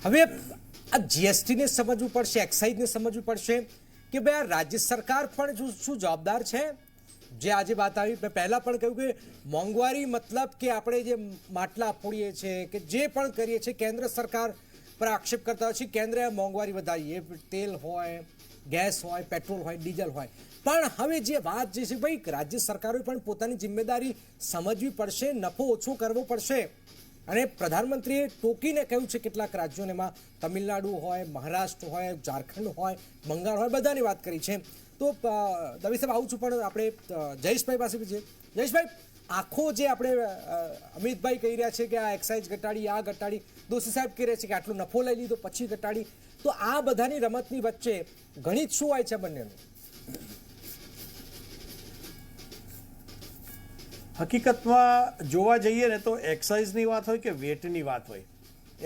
હવે આ જીએસટીને સમજવું પડશે, એક્સાઇઝને સમજવું પડશે કે ભાઈ આ રાજ્ય સરકાર પણ શું જવાબદાર છે. જે આજે વાત આવી, મેં પહેલાં પણ કહ્યું કે મોંઘવારી મતલબ કે આપણે જે માટલા ફોડીએ છીએ કે જે પણ કરીએ છીએ કેન્દ્ર સરકાર પર આક્ષેપ કરતા હોય છે કેન્દ્રએ મોંઘવારી વધારી, એ તેલ હોય, ગેસ હોય, પેટ્રોલ હોય, ડીઝલ હોય. પણ હવે જે વાત જે છે ભાઈ રાજ્ય સરકારોએ પણ પોતાની જિમ્મેદારી સમજવી પડશે, નફો ઓછો કરવો પડશે. અને પ્રધાનમંત્રીએ ટોકીને કહ્યું છે કેટલાક રાજ્યોને, એમાં તમિલનાડુ હોય, મહારાષ્ટ્ર હોય, ઝારખંડ હોય, બંગાળ હોય, બધાની વાત કરી છે. તો દવે સાહેબ આવું છું, પણ આપણે જયેશભાઈ પાસે બી છે. જયેશભાઈ, આખો જે આપણે અમિતભાઈ કહી રહ્યા છે કે આ એક્સાઇઝ ઘટાડી, આ ઘટાડી, દોશી સાહેબ કહી રહ્યા છે કે આટલો નફો લઈ લીધો પછી ઘટાડી, તો આ બધાની રમતની વચ્ચે ગણિત શું હોય છે બંનેનું? હકીકતમાં જોવા જઈએ ને તો એક્સાઇઝની વાત હોય કે વેટની વાત હોય,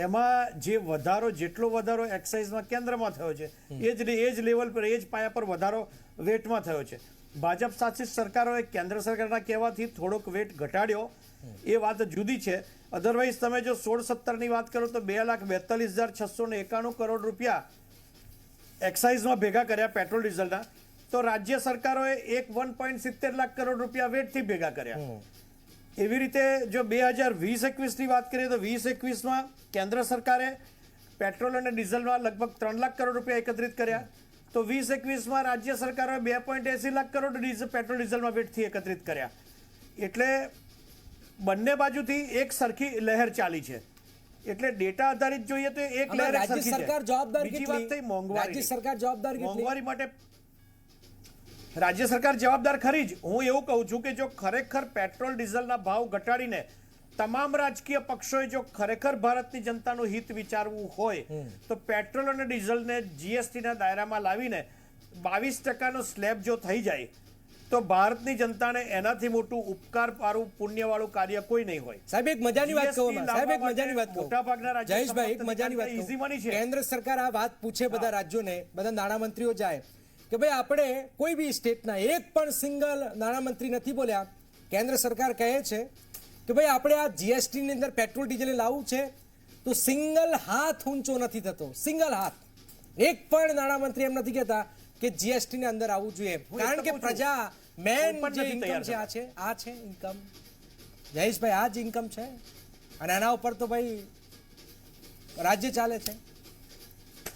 એમાં જે વધારો, જેટલો વધારો એક્સાઇઝમાં કેન્દ્રમાં થયો છે એ જ લેવલ પર, એ જ પાયા પર વધારો વેટમાં થયો છે. ભાજપ શાસિત સરકારોએ કેન્દ્ર સરકારના કહેવાથી થોડોક વેટ ઘટાડ્યો, એ વાત જુદી છે. અધરવાઇઝ તમે જો 16-17ની વાત કરો તો 2,42,691 કરોડ રૂપિયા એક્સાઇઝમાં ભેગા કર્યા પેટ્રોલ ડીઝલના, તો રાજ્ય સરકારોએ 1.70 લાખ કરોડ રૂપિયા વેટથી ભેગા કર્યા. એવી રીતે જો 2020-21ની વાત કરીએ તો 20-21માં કેન્દ્ર સરકારે પેટ્રોલ અને ડીઝલમાં લગભગ 3 લાખ કરોડ રૂપિયા એકત્રિત કર્યા, તો 20-21માં રાજ્ય સરકારોએ 2.80 લાખ કરોડ પેટ્રોલ ડીઝલમાં વેટથી એકત્રિત કર્યા. એટલે બંને બાજુથી એક સરખી લહેર ચાલી છે. એટલે ડેટા આધારિત જોઈએ તો એક લહેર રાજ્ય સરખી છે. સરકાર જવાબદાર બીજી કેટલી? વાત થઈ મોંઘવારી. રાજ્ય સરકાર જવાબદાર કેટલી? મોંઘવારી માટે રાજ્ય સરકાર જવાબદાર ખરી જ. હું એવું કહું છું કે જો ખરેખર પેટ્રોલ ડીઝલના ભાવ ઘટાડીને તમામ રાજકીય પક્ષોએ જો ખરેખર ભારતની જનતાનું હિત વિચારવું હોય તો પેટ્રોલ અને ડીઝલને જીએસટીના દાયરામાં લાવીને 22%નો સ્લેબ જો થઈ જાય તો ભારતની જનતાને એનાથી મોટું ઉપકારવાળું, પુણ્યવાળું કાર્ય કોઈ નહીં હોય. સાહેબ એક મજાની વાત કહું, GST સાહેબ એક મજાની વાત કહું, મોટાભાગના રાજ્ય જયેશભાઈ એક મજાની વાત easy money કહું. છે. કેન્દ્ર સરકાર આ વાત પૂછે બધા રાજ્યોને, બધા નાણામંત્રીઓ જાય કે ભાઈ આપણે કોઈ બી સ્ટેટના એક પણ સિંગલ નાણામંત્રી નથી બોલ્યા. કેન્દ્ર સરકાર કહે છે કે ભાઈ આપણે આ જીએસટીની અંદર પેટ્રોલ ડીઝલ લાવવું છે તો સિંગલ હાથ ઊંચો નથી થતો, સિંગલ હાથ. એક પણ નાણામંત્રી એમ નથી કહેતા કે જીએસટી ની અંદર આવવું જોઈએ, કારણ કે પ્રજા મેન જે ઇન્કમ છે આ છે ઇન્કમ. જયેશભાઈ આ જ ઇન્કમ છે અને આના ઉપર તો ભાઈ રાજ્ય ચાલે છે.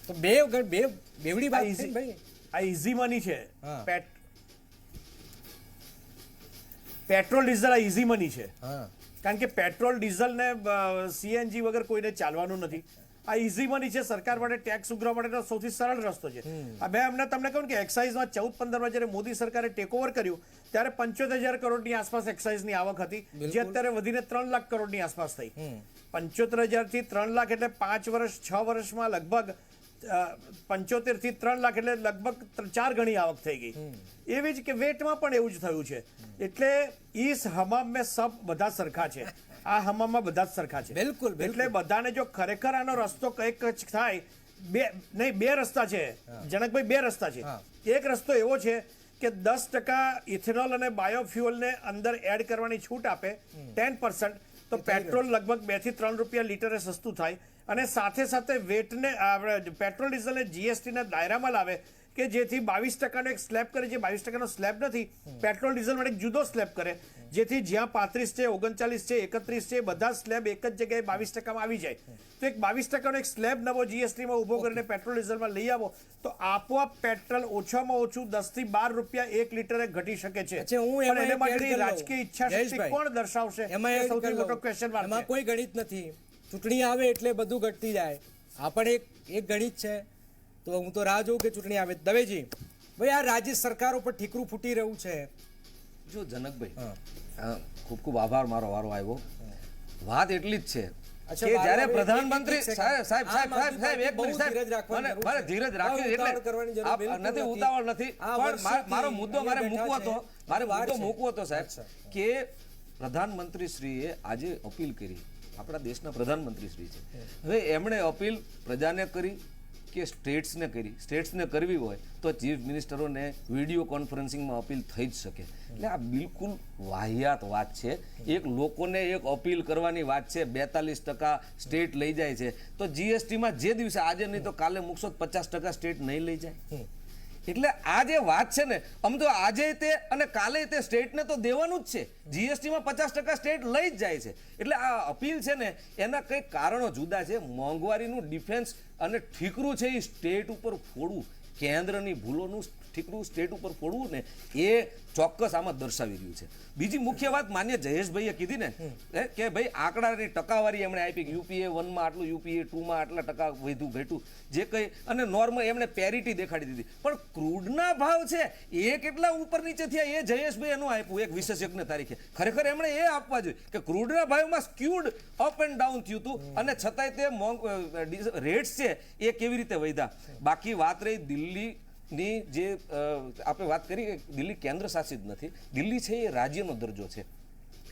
તો બેવડી વાત છે ને ભાઈ. આ ઇઝી મની છે. હા. પેટ્રોલ ડીઝલ આ ઇઝી મની છે. હા, કારણ કે પેટ્રોલ ડીઝલ ને સીએનજી વગર કોઈને ચાલવાનું નથી. આ ઇઝી મની છે. સરકાર માટે ટેક્સ ઉઘરાવવા માટેનો સૌથી સરળ રસ્તો છે. મેં અમને તમને કહ્યું કે એક્સાઇઝમાં 14-15માં જ્યારે મોદી સરકારે ટેક ઓવર કર્યું ત્યારે 75,000 કરોડની આસપાસ એક્સાઇઝની આવક હતી, જે અત્યારે વધીને 3 લાખ કરોડની આસપાસ થઈ. 75,000 થી 3 લાખ એટલે 5 વર્ષ 6 વર્ષમાં લગભગ 75 થી 3 લાખ એટલે લગભગ 4 ગણી આવક થઈ ગઈ. એવી જ કે વેટમાં પણ એવું જ થયું છે. એટલે ઈસ હમામ મેં સબ બધા સરખા છે. આ હમામમાં બધા જ સરખા છે. બિલકુલ, બિલકુલ. એટલે બધાને જો ખરેખર આનો રસ્તો કંઈક જ થાય, બે રસ્તા છે જનકભાઈ, બે રસ્તા છે. એક રસ્તો એવો છે કે 10% ઇથેનોલ અને બાયોફ્યુઅલને અંદર એડ કરવાની છૂટ આપે 10%, તો પેટ્રોલ લગભગ 2 થી 3 રૂપિયા લીટરે સસ્તું થાય. અને સાથે સાથે વેટને પેટ્રોલ ડીઝલને જીએસટીના દાયરામાં લાવે કે જેથી 22%નો એક સ્લેબ કરે. જે 22%નો સ્લેબ નથી, પેટ્રોલ ડીઝલ માટે એક જુદો સ્લેબ કરે, જેથી જ્યાં 35 છે, 39 છે, 31 છે, બધા સ્લેબ એક જ જગ્યાએ 22%માં આવી જાય. તો એક 22%નો એક સ્લેબ નવો જીએસટીમાં ઉભો કરીને પેટ્રોલ ડીઝલમાં લઈ આવો તો આપોઆપ પેટ્રોલ ઓછામાં ઓછું 10 થી 12 રૂપિયા 1 લીટરે ઘટી શકે છે. અચ્છા, હું પણ એમાં એને એક માટેની add કરી લઉં. રાજકીય ઈચ્છા શક્તિ જયેશભાઈ, કોણ દર્શાવશે? એમાં એ add સૌથી કરી મોટો લઉં. ક્વેશ્ચન માર્ક એમાં છે. કોઈ ગણિત નથી. ચૂંટણી આવે એટલે બધું ઘટતી જાય. આ પણ એક ગણિત છે. તો હું તો રાહ જોઉં કે ચૂંટણી આવે. દવેજી ભાઈ, આ રાજ્ય સરકારો પર ઠીકરું ફૂટી રહ્યું છે. જો જનકભાઈ, ખૂબ ખૂબ આભાર, મારો વારો આવ્યો. વાત એટલી જ છે અચ્છા, કે વારો જ્યારે આવ્યો, પ્રધાનમંત્રી એક સાહેબ સેકન્ડ. સાહેબ સાહેબ આમ આદમી સાહેબ એક બહુ મિનિટ સાહેબ, ધીરજ રાખવાની જરૂર મારે છે. ધીરજ રાખવી બહુ એટલે ઉતાવળ કરવાની જરૂર બિલકુલ નથી, નથી. ઉતાવળ નથી. આ પણ વર્ષોથી મારો મુદ્દો મારે અહીંયા મૂકવો બેઠા હતો, છે. મારે વાર મુદ્દો છે. મૂકવો હતો સાહેબ, અચ્છા. કે પ્રધાનમંત્રીશ્રીએ આજે અપીલ કરી, આપણા દેશના પ્રધાનમંત્રીશ્રી છે, હવે એમણે અપીલ પ્રજાને કરી, કે સ્ટેટ્સને કરી, સ્ટેટ્સને કરવી હોય તો ચીફ મિનિસ્ટરોને વિડીયો કોન્ફરન્સિંગમાં અપીલ થઈ જ શકે. એટલે આ બિલકુલ વાહિયાત વાત છે. એક લોકોને એક અપીલ કરવાની વાત છે, 42% સ્ટેટ લઈ જાય છે, તો જીએસટીમાં જે દિવસે આજે નહીં તો કાલે મૂકશો 50% સ્ટેટ નહીં લઈ જાય. એટલે આ જે વાત છે ને, આમ તો આજે તે અને કાલે તે સ્ટેટને તો દેવાનું જ છે. જીએસટીમાં 50% સ્ટેટ લઈ જ જાય છે. એટલે આ અપીલ છે ને એના કંઈક કારણો જુદા છે. મોંઘવારીનું ડિફેન્સ અને ઠીકરું છે એ સ્ટેટ ઉપર ફોડવું, કેન્દ્રની ભૂલોનું ઠીકરું સ્ટેટ ઉપર ફોડવું ને એ ચોક્કસ આમાં દર્શાવી રહ્યું છે. બીજી મુખ્ય વાત માન્ય જયેશભાઈએ કીધી ને કે ભાઈ આંકડાની ટકાવારી એમણે આપી, યુપીએ 1માં આટલું, યુપીએ 2માં આટલા ટકા વધુ ઘટ્યું, જે કંઈ, અને નોર્મલ એમણે પેરિટી દેખાડી દીધી. પણ ક્રૂડના ભાવ છે એ કેટલા ઉપર નીચે થયા એ જયેશભાઈ એનું આપ્યું એક વિશેષજ્ઞ તારીખે. ખરેખર એમણે એ આપવા જોઈએ કે ક્રૂડના ભાવમાં સ્ક્યુડ અપ એન્ડ ડાઉન થયું હતું, અને છતાંય તે રેટ્સ છે એ કેવી રીતે વધ્યા. બાકી વાત રહી દિલ્હીની, જે આપણે વાત કરી કે દિલ્હી કેન્દ્ર શાસિત નથી, દિલ્હી છે એ રાજ્યનો દરજ્જો છે.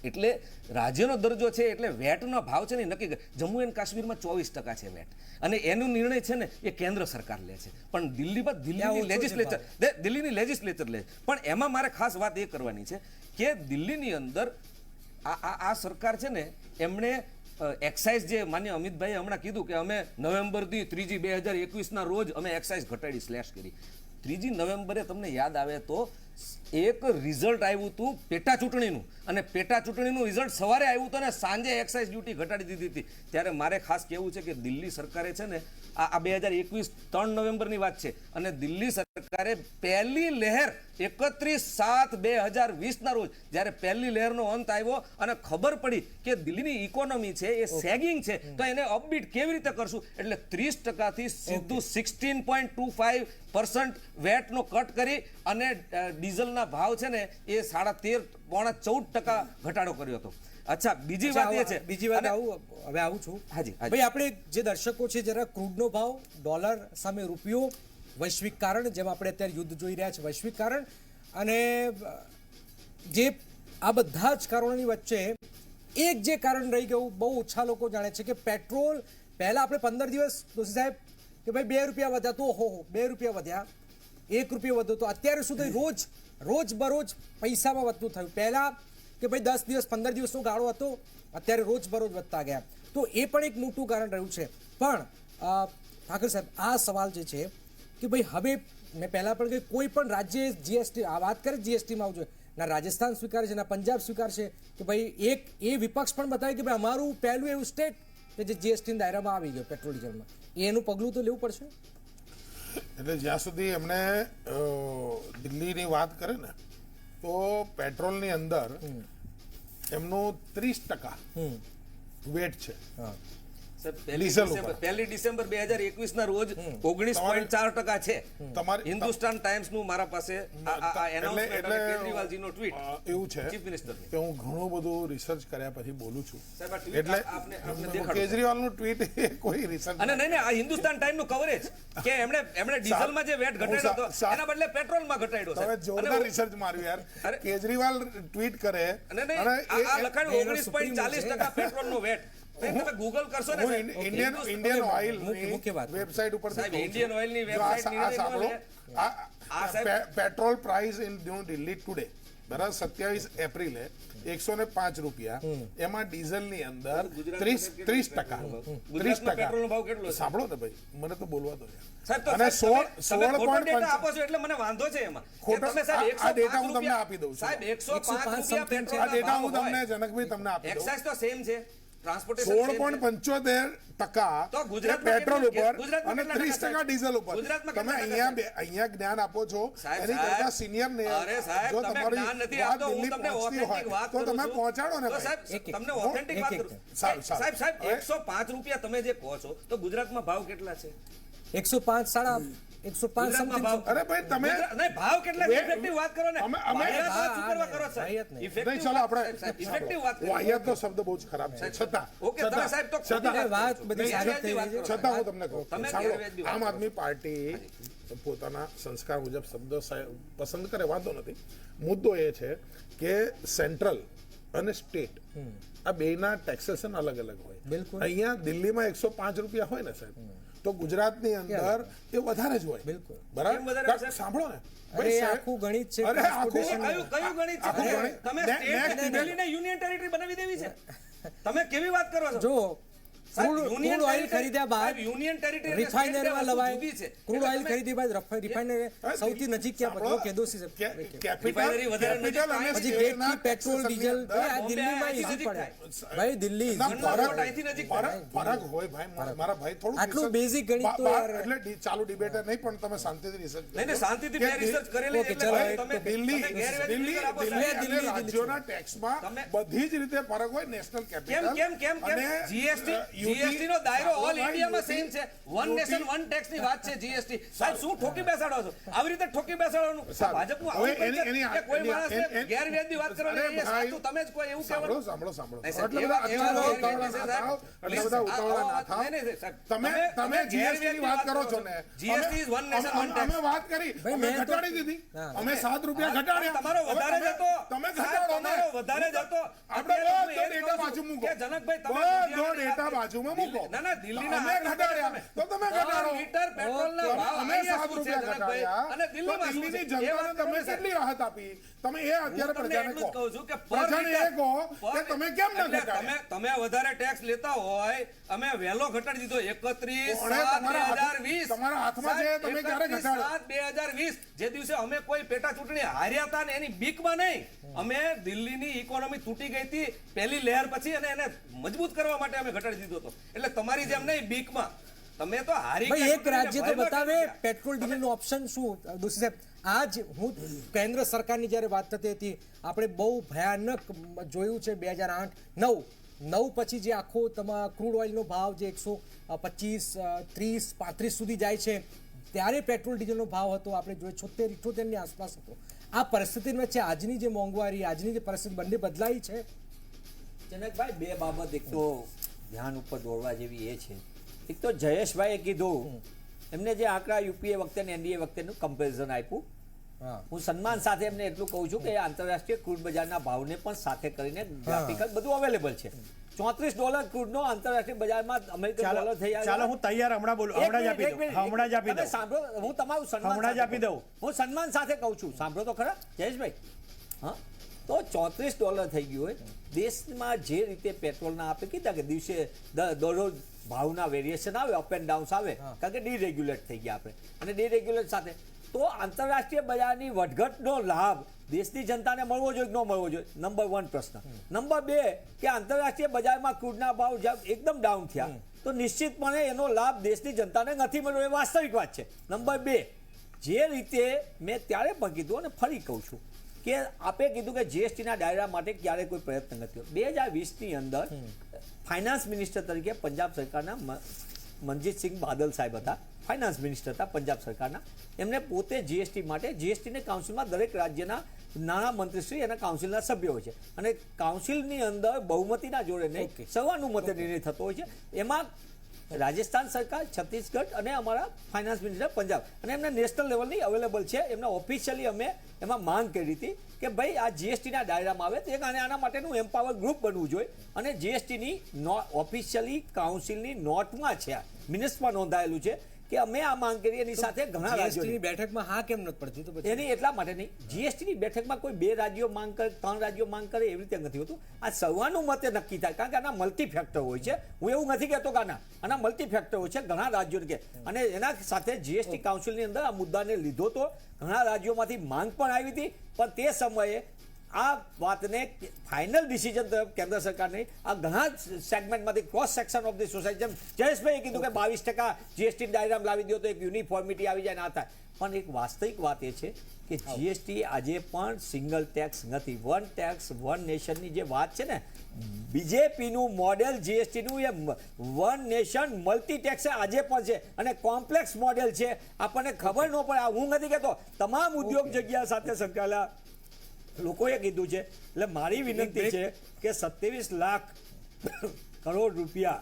એટલે રાજ્યનો દરજ્જો છે એટલે વેટનો ભાવ છે ને નક્કી. જમ્મુ એન્ડ કાશ્મીરમાં 24% છે વેટ, અને એનો નિર્ણય છે ને એ કેન્દ્ર સરકાર લે છે. પણ દિલ્હીમાં દિલ્હીની લેજિસ્લેચર લે. પણ એમાં મારે ખાસ વાત એ કરવાની છે કે દિલ્હીની અંદર આ સરકાર છે ને એમણે એક્સાઇઝ, જે માન્ય અમિતભાઈએ હમણાં કીધું કે અમે નવેમ્બરથી 3 2021ના રોજ અમે એક્સાઇઝ ઘટાડી સ્લેશ કરી. 3 નવેમ્બરે તમને યાદ આવે તો એક રિઝલ્ટ આવ્યું હતું પેટા ચૂંટણીનું, અને પેટા ચૂંટણીનું રિઝલ્ટ સવારે આવ્યું હતું અને સાંજે એક્સાઇઝ ડ્યુટી ઘટાડી દીધી હતી. ત્યારે મારે ખાસ કહેવું છે કે દિલ્હી સરકારે છે ને આ 2021 3 નવેમ્બરની વાત છે, અને દિલ્હી સરકારે પહેલી લહેર 31/7/2020ના રોજ જ્યારે પહેલી લહેરનો અંત આવ્યો અને ખબર પડી કે દિલ્હીની ઇકોનોમી છે એ સેગિંગ છે, તો એને અપબીટ કેવી રીતે કરશું, એટલે 30%થી સીધું 16.25% વેટનો કટ કરી અને ડીઝલના ભાવ છે ને એ 13.14% ઘટાડો કર્યો હતો. અચ્છા, બીજી વાત એ છે, બીજી વાત આવું છું. હાજી ભાઈ, આપણે જે દર્શકો છે જરા ક્રૂડનો ભાવ, ડોલર સામે રૂપિયો, વૈશ્વિક કારણ, જેમ આપણે અત્યારે યુદ્ધ જોઈ રહ્યા છે, વૈશ્વિક કારણ, અને જે આ બધા જ કારણોની વચ્ચે એક જે કારણ રહી ગયું, બહુ ઓછા લોકો જાણે છે, કે પેટ્રોલ પહેલા આપણે 15 દિવસ દોશી સાહેબ કે ભાઈ 2 રૂપિયા વધ્યા તો હો 2 રૂપિયા વધ્યા, 1 રૂપિયો વધ્યો તો અત્યારે સુધી રોજ બરોજ પૈસામાં વધતું થયું. પહેલા કે ભાઈ 10 દિવસ 15 દિવસનો ગાળો હતો, અત્યારે રોજ બરોજ વધતા ગયા. તો એ પણ એક મોટું કારણ રહ્યું છે. પણ ઠાકર સાહેબ, આ સવાલ જે છે કે ભાઈ હવે મેં પહેલા પણ કહ્યું, કોઈ પણ રાજ્ય જીએસટી આ વાત કરે જીએસટીમાં આવજો, ના રાજસ્થાન સ્વીકારે છે, ના પંજાબ સ્વીકારશે, કે ભાઈ એક એ વિપક્ષ પણ બતાવે કે ભાઈ અમારું પહેલું એવું સ્ટેટ કે જે જીએસટી દાયરામાં આવી ગયો પેટ્રોલ ડીઝલમાં, એનું પગલું તો લેવું પડશે. એટલે જ્યાં સુધી એમને દિલ્હીની વાત કરે ને તો પેટ્રોલની અંદર એમનું 30% વેટ છે. પહેલી ડિસેમ્બર 2021ના રોજ 19.4% છે. હિન્દુસ્તાન ટાઈમ્સનું મારા પાસે કેજરીવાલજીનો ટ્વીટ એવું છે ચીફ મિનિસ્ટર કે હું ઘણું બધું રિસર્ચ કર્યા પછી બોલું છું, સાહેબ, આ tweet એટલે આપને દેખાડું. કેજરીવાલનું ટ્વીટ એ કોઈ રિસર્ચ અને નહીં, આ હિન્દુસ્તાન ટાઈમનું કવરેજ કે એમણે ડીઝલમાં જે વેટ ઘટાડ્યો હતો એના બદલે પેટ્રોલમાં ઘટાડ્યો છે. તમે જોરદાર રિસર્ચ માર્યું યાર. કેજરીવાલ ટ્વીટ કરે અને આ લખાયું 19.40% પેટ્રોલનો વેટ. તમે ગૂગલ કરશો ને ઇન્ડિયન ઓઇલ વેબસાઇટ ઉપર ઇન્ડિયન ઓઇલની website petrol price in new Delhi today, બરાબર 27 એપ્રિલે 105 રૂપિયા, એમાં ડીઝલ ની અંદર 30%. પેટ્રોલનો ભાવ કેટલો છે? સાંભળો ને ભાઈ, મને તો બોલવા દો યાર. સાહેબ, તો અને તમે ખોટો ડેટા આપો છો એટલે મને વાંધો છે એમાં. ખોટો તમે સાહેબ આ ડેટા હું તમને આપી દઉં છું. સાહેબ 105 રૂપિયા પેટ્રોલ આ ડેટા હું તમને જનકભાઈ તમને આપી દઉં. એક્સાઇઝ તો સેમ છે, 16.75% પેટ્રોલ ઉપર અને 30% ડીઝલ ઉપર. તમે અહીંયા જ્ઞાન આપો છો, એની કરતા સિનિયર ને જો તમારી વાત દિલ્હી પહોંચતી હોય તો તમે પહોંચાડો ને ભાઈ. તમને ઓથેન્ટિક વાત કરું. સાહેબ 105 રૂપિયા તમે જે કહો છો, તો ગુજરાતમાં ભાવ કેટલા છે? 105 ગુજરાતમાં ભાવ. અરે ભાઈ તમે નહીં, ભાવ કેટલા છે? ઇફેક્ટિવ વાત કરો ને. અમે વાહિયાત વાત શું કરવા કરો સાહેબ? નહીં, ઇફેક્ટિવ ચાલો આપણે ઇફેક્ટિવ વાત કરો. વાહિયાતનો શબ્દ બહુ જ ખરાબ છે. છતાં ઓકે, તમે સાહેબ તો વાત બધી સારી થઈ રહી છે. છતાં હું તમને કહું, તમે સાંભળો, ગેરવ્યાજબી વાત આમ આદમી પાર્ટી પોતાના સંસ્કાર મુજબ શબ્દો પસંદ કરે, વાંધો નથી. મુદ્દો એ છે કે સેન્ટ્રલ અને સ્ટેટ આ બેના ટેક્સેશન અલગ અલગ હોય. અહીંયા દિલ્હીમાં 105 રૂપિયા હોય ને સાહેબ, તો ગુજરાતની અંદર એ વધારે જ હોય. બિલકુલ. બરાબર. કેમ વધારે કારણ- સાહેબ? સાંભળો ને અરે ભાઈ, એ સાહેબ- આખું ગણિત છે અરે આખું- transportation. કયું ગણિત છે? આખું ગણિત. તમે next સ્ટેટ debate. દિલ્હીને યુનિયન ટેરિટરી બનાવી દેવી છે? તમે કેવી વાત કરો છો? જો સાહેબ, crude union crude oil territory- ખરીદ્યા બાદ સાહેબ, યુનિયન ટેરિટરી અને રિફાઇનરીમાં સ્ટેટ બે વસ્તુ લવાય. જુદી છે. ક્રૂડ ઓઇલ એટલે તમે- ખરીદી બાદ રિફાઇનરી સૌથી નજીક ક્યાં સાંભળો, પહોંચો કેદોસી છે કેપિટલ રિફાઇનરી વધારે નજીક કેપિટલ અને થાય. પછી સ્ટેટના ગેટથી પેટ્રોલ taxation ની ડીઝલ અંદર આ બોમ્બે દિલ્હીમાં અહીંથી ઈઝી નજીક પડે ભાઈ દિલ્હી ના, easy ફરક પડે. અહીંથી નજીક ફરક હોય ભાઈ મારા ભાઈ થોડું આટલું research- basic ગણિત તો બા- યાર. એટલે ચાલુ ડિબેટ નહીં પણ તમે શાંતિથી રિસર્ચ નહીં, નહીં, શાંતિથી મેં રિસર્ચ કરેલી ઓકે, એટલે ચલો, ભાઈ એક તમે- દિલ્હી તમે ગેરવ્યાજબી દિલ્હી ફિગર આપો, દિલ્હી સાહેબ. અને રાજ્યોના ટેક્સમાં તમે- બધી જ રીતે ફરક હોય નેશનલ કેપિટલ કેમ જીએસટી નો દાયરો ઓલ ઇન્ડિયામાં સેમ છે. વન નેશન વન ટેક્સ ની વાત છે જીએસટી. સાહેબ શું ઠોકી બેસાડો છો? આવી રીતે ઠોકી બેસાડવાનું સાહેબ, ભાજપનું હવે આવું એની- culture એની- કે કોઈ એની- માણસને એની- ગેરવ્યાજબી વાત કરવાની અરે એ ભાઈ, સાચું તમે જ કોઈ એવું સાંભળો કહેવાનું. સાંભળો સાંભળો નહીં, સાહેબ, એટલે બધા એવા ઉતાવળા ના થાવ, એટલે બધા ઉતાવળા ના થાવ. નહીં, નહીં, સાહેબ, તમે જીએસટી ની વાત કરો છો ને GST is one nation, one tax. અમે વાત કરી ભાઈ, અમે મેં તો- ઘટાડી દીધી હા. અમે 7 રૂપિયા ઘટાડ્યા તમારો હવે વધારે તમે- જતો તમે સાહેબ, ઘટાડો ને તમારો વધારે જતો આપણે અત્યારે બધો હું એ જ ડેટા કહું બાજુ છું મૂકો કે જનકભાઈ તમે બધો લુધિયાણાની ડેટા વાત બાજુમાં કરી. મૂકો ના, ના, દિલ્હીના અમે હાથમાં ઘટાડ્યા તમે. તો તમે ઘટાડો લીટર પેટ્રોલના ઓકે. ભાવ અમે અહીંયા 7 શું છે, રૂપિયા જનકભાઈ? ઘટાડ્યા અને તો દિલ્હીમાં શું દિલ્હીની છે? એ વાત જનતાને તમે કરો ને, કેટલી રાહત આપી તમે એ અત્યારે હું તમને પ્રજાને એટલું જ કહો કહું છું કે per પ્રજાને liter- એ કહો કે per- તમે કેમ ના એટલે ઘટાડ્યા તમે વધારે ટેક્સ લેતા હોય અમે વહેલો ઘટાડી દીધો 31 કોણે તમારા હાથ- 7 તમારા હાથમાં છે, તમે ક્યારે ઘટાડ્યો? 2020 જે દિવસે અમે કોઈ પેટા ચૂંટણી હાર્યા હતા ને એની બીકમાં નહીં અમે દિલ્હીની ઇકોનોમી તૂટી ગઈ હતી પહેલી લહેર પછી અને એને મજબૂત કરવા માટે અમે ઘટાડી દીધો હતો એટલે તમારી જેમ નહીં બીકમાં તમે તો હારી ભાઈ ગયા એક રાજ્ય તો ભયમાં બતાવે કરી ગયા. પેટ્રોલ ડીઝલનો ઓપ્શન શું દોશી સાહેબ આજ હું કેન્દ્ર સરકારની જ્યારે વાત થતી હતી આપણે બહુ ભયાનક જોયું છે 2008-9 પછી જે આખો તમારા ક્રૂડ ઓઇલનો ભાવ જે 125 30 35 સુધી જાય છે ત્યારે પેટ્રોલ ડીઝલનો ભાવ હતો આપણે જોઈએ 76 ની આસપાસ હતો આ પરિસ્થિતિ વચ્ચે આજની જે મોંઘવારી આજની જે પરિસ્થિતિ બંને બદલાઈ છે જનકભાઈ બે બાબત એક તો ધ્યાન ઉપર દોરવા જેવી એ છે એક તો જયેશભાઈએ કીધું એમને જે આંકડા યુપીએ વખતે ને એનડીએ વખતેનું કમ્પેરિઝન આપ્યું હા હું સન્માન સાથે એમને એટલું કહું છું કે આંતરરાષ્ટ્રીય ક્રૂડ બજારના ભાવને પણ સાથે કરીને ગ્રાફિકલ બધું અવેલેબલ છે $34 ક્રૂડનો આંતરરાષ્ટ્રીય બજારમાં અમેરિકન ડોલર થઈ આવ્યો. ચાલો હું તૈયાર હમણાં બોલું એક હમણાં જ મિનિટ, આપી એક દઉં મિનિટ. હમણાં જ આપી તમે દઉં સાંભળો હું તમારું સન્માન હમણાં જ સાથે આપી કહું. દઉં. હું સન્માન સાથે કહું છું સાંભળો તો ખરા જયેશભાઈ હા તો $34 થઈ ગયું હોય દેશમાં જે રીતે પેટ્રોલના આપે કીધા કે દિવસે દરરોજ ભાવના વેરિએશન આવે અપ એન્ડ ડાઉન્સ આવે કારણ કે ડીરેગ્યુલેટ થઈ ગયા આપણે અને ડીરેગ્યુલેટ સાથે તો આંતરરાષ્ટ્રીય બજારની વધઘટનો લાભ દેશની જનતાને મળવો જોઈએ કે ન મળવો જોઈએ નંબર 1 પ્રશ્ન નંબર 2 કે આંતરરાષ્ટ્રીય બજારમાં ક્રૂડના ભાવ એકદમ ડાઉન થયા તો નિશ્ચિતપણે એનો લાભ દેશની જનતાને નથી મળ્યો એ વાસ્તવિક વાત છે નંબર 2 જે રીતે મેં ત્યારે પણ કીધું અને ફરી કહું છું કે આપે કીધું કે જીએસટીના દાયરા માટે ક્યારે કોઈ પ્રયત્ન નથી થયો 2020ની અંદર ફાઇનાન્સ મિનિસ્ટર તરીકે પંજાબ સરકારના મનજીતસિંહ બાદલ સાહેબ હતા ફાઇનાન્સ મિનિસ્ટર હતા પંજાબ સરકારના એમને પોતે જીએસટી માટે જીએસટીની કાઉન્સિલમાં દરેક રાજ્યના નાણાં મંત્રીશ્રી અને કાઉન્સિલના સભ્યો હોય છે અને કાઉન્સિલની અંદર બહુમતીના જોડે નહીં સર્વાનુમતે નિર્ણય થતો હોય છે એમાં રાજસ્થાન સરકાર છત્તીસગઢ અને અમારા ફાઇનાન્સ મિનિસ્ટર પંજાબ અને એમને નેશનલ લેવલની અવેલેબલ છે એમને ઓફિશિયલી અમે એમાં માંગ કરી હતી કે ભાઈ આ જીએસટીના દાયરામાં આવે તો એક આના માટેનું એમ્પાવર ગ્રુપ બનવું જોઈએ અને જીએસટીની ઓફિશિયલી કાઉન્સિલની નોટમાં છે મિનિટ્સમાં નોંધાયેલું છે કે અમે આ માંગ કરી એની સાથે ઘણા રાજ્યોની જીએસટીની બેઠકમાં હા કેમ નથી પડતી તો પછી એની એટલા માટે નહીં જીએસટીની બેઠકમાં કોઈ 2 રાજ્યો માંગ કરે 3 રાજ્યો માંગ કરે એવી રીતે નથી હોતું આ સર્વાનુમતે નક્કી થાય કારણ કે આના મલ્ટી ફેક્ટર હોય છે હું એવું નથી કહેતો કે આના મલ્ટી ફેક્ટર હોય છે ઘણા રાજ્યોને કે અને એના સાથે જીએસટી કાઉન્સિલની અંદર આ મુદ્દાને લીધો તો ઘણા રાજ્યોમાંથી માંગ પણ આવી હતી પણ તે સમયે આ વાતને ફાઇનલ ડિસિઝન તરફ કેન્દ્ર સરકારની આ ઘણા સેગમેન્ટમાંથી cross section of the society જેમ જયેશભાઈએ કીધું કે 22% જીએસટી ડાયરામ લાવી દો તો એક યુનિફોર્મિટી આવી જાય ના થાય પણ એક વાસ્તવિક વાત એ છે કે જીએસટી આજે પણ સિંગલ ટેક્સ નથી વન ટેક્સ વન નેશનની જે વાત છે ને બીજેપીનું મોડેલ જીએસટીનું એ વન નેશન મલ્ટી ટેક્સ આજે પણ છે અને કોમ્પ્લેક્સ મોડેલ છે આપણને ખબર ન પડે હું નથી કહેતો તમામ ઉદ્યોગ જગ્યા સાથે સંકળાયેલા લોકોએ કીધું છે એટલે મારી વિનંતી છે કે 27 લાખ કરોડ રૂપિયા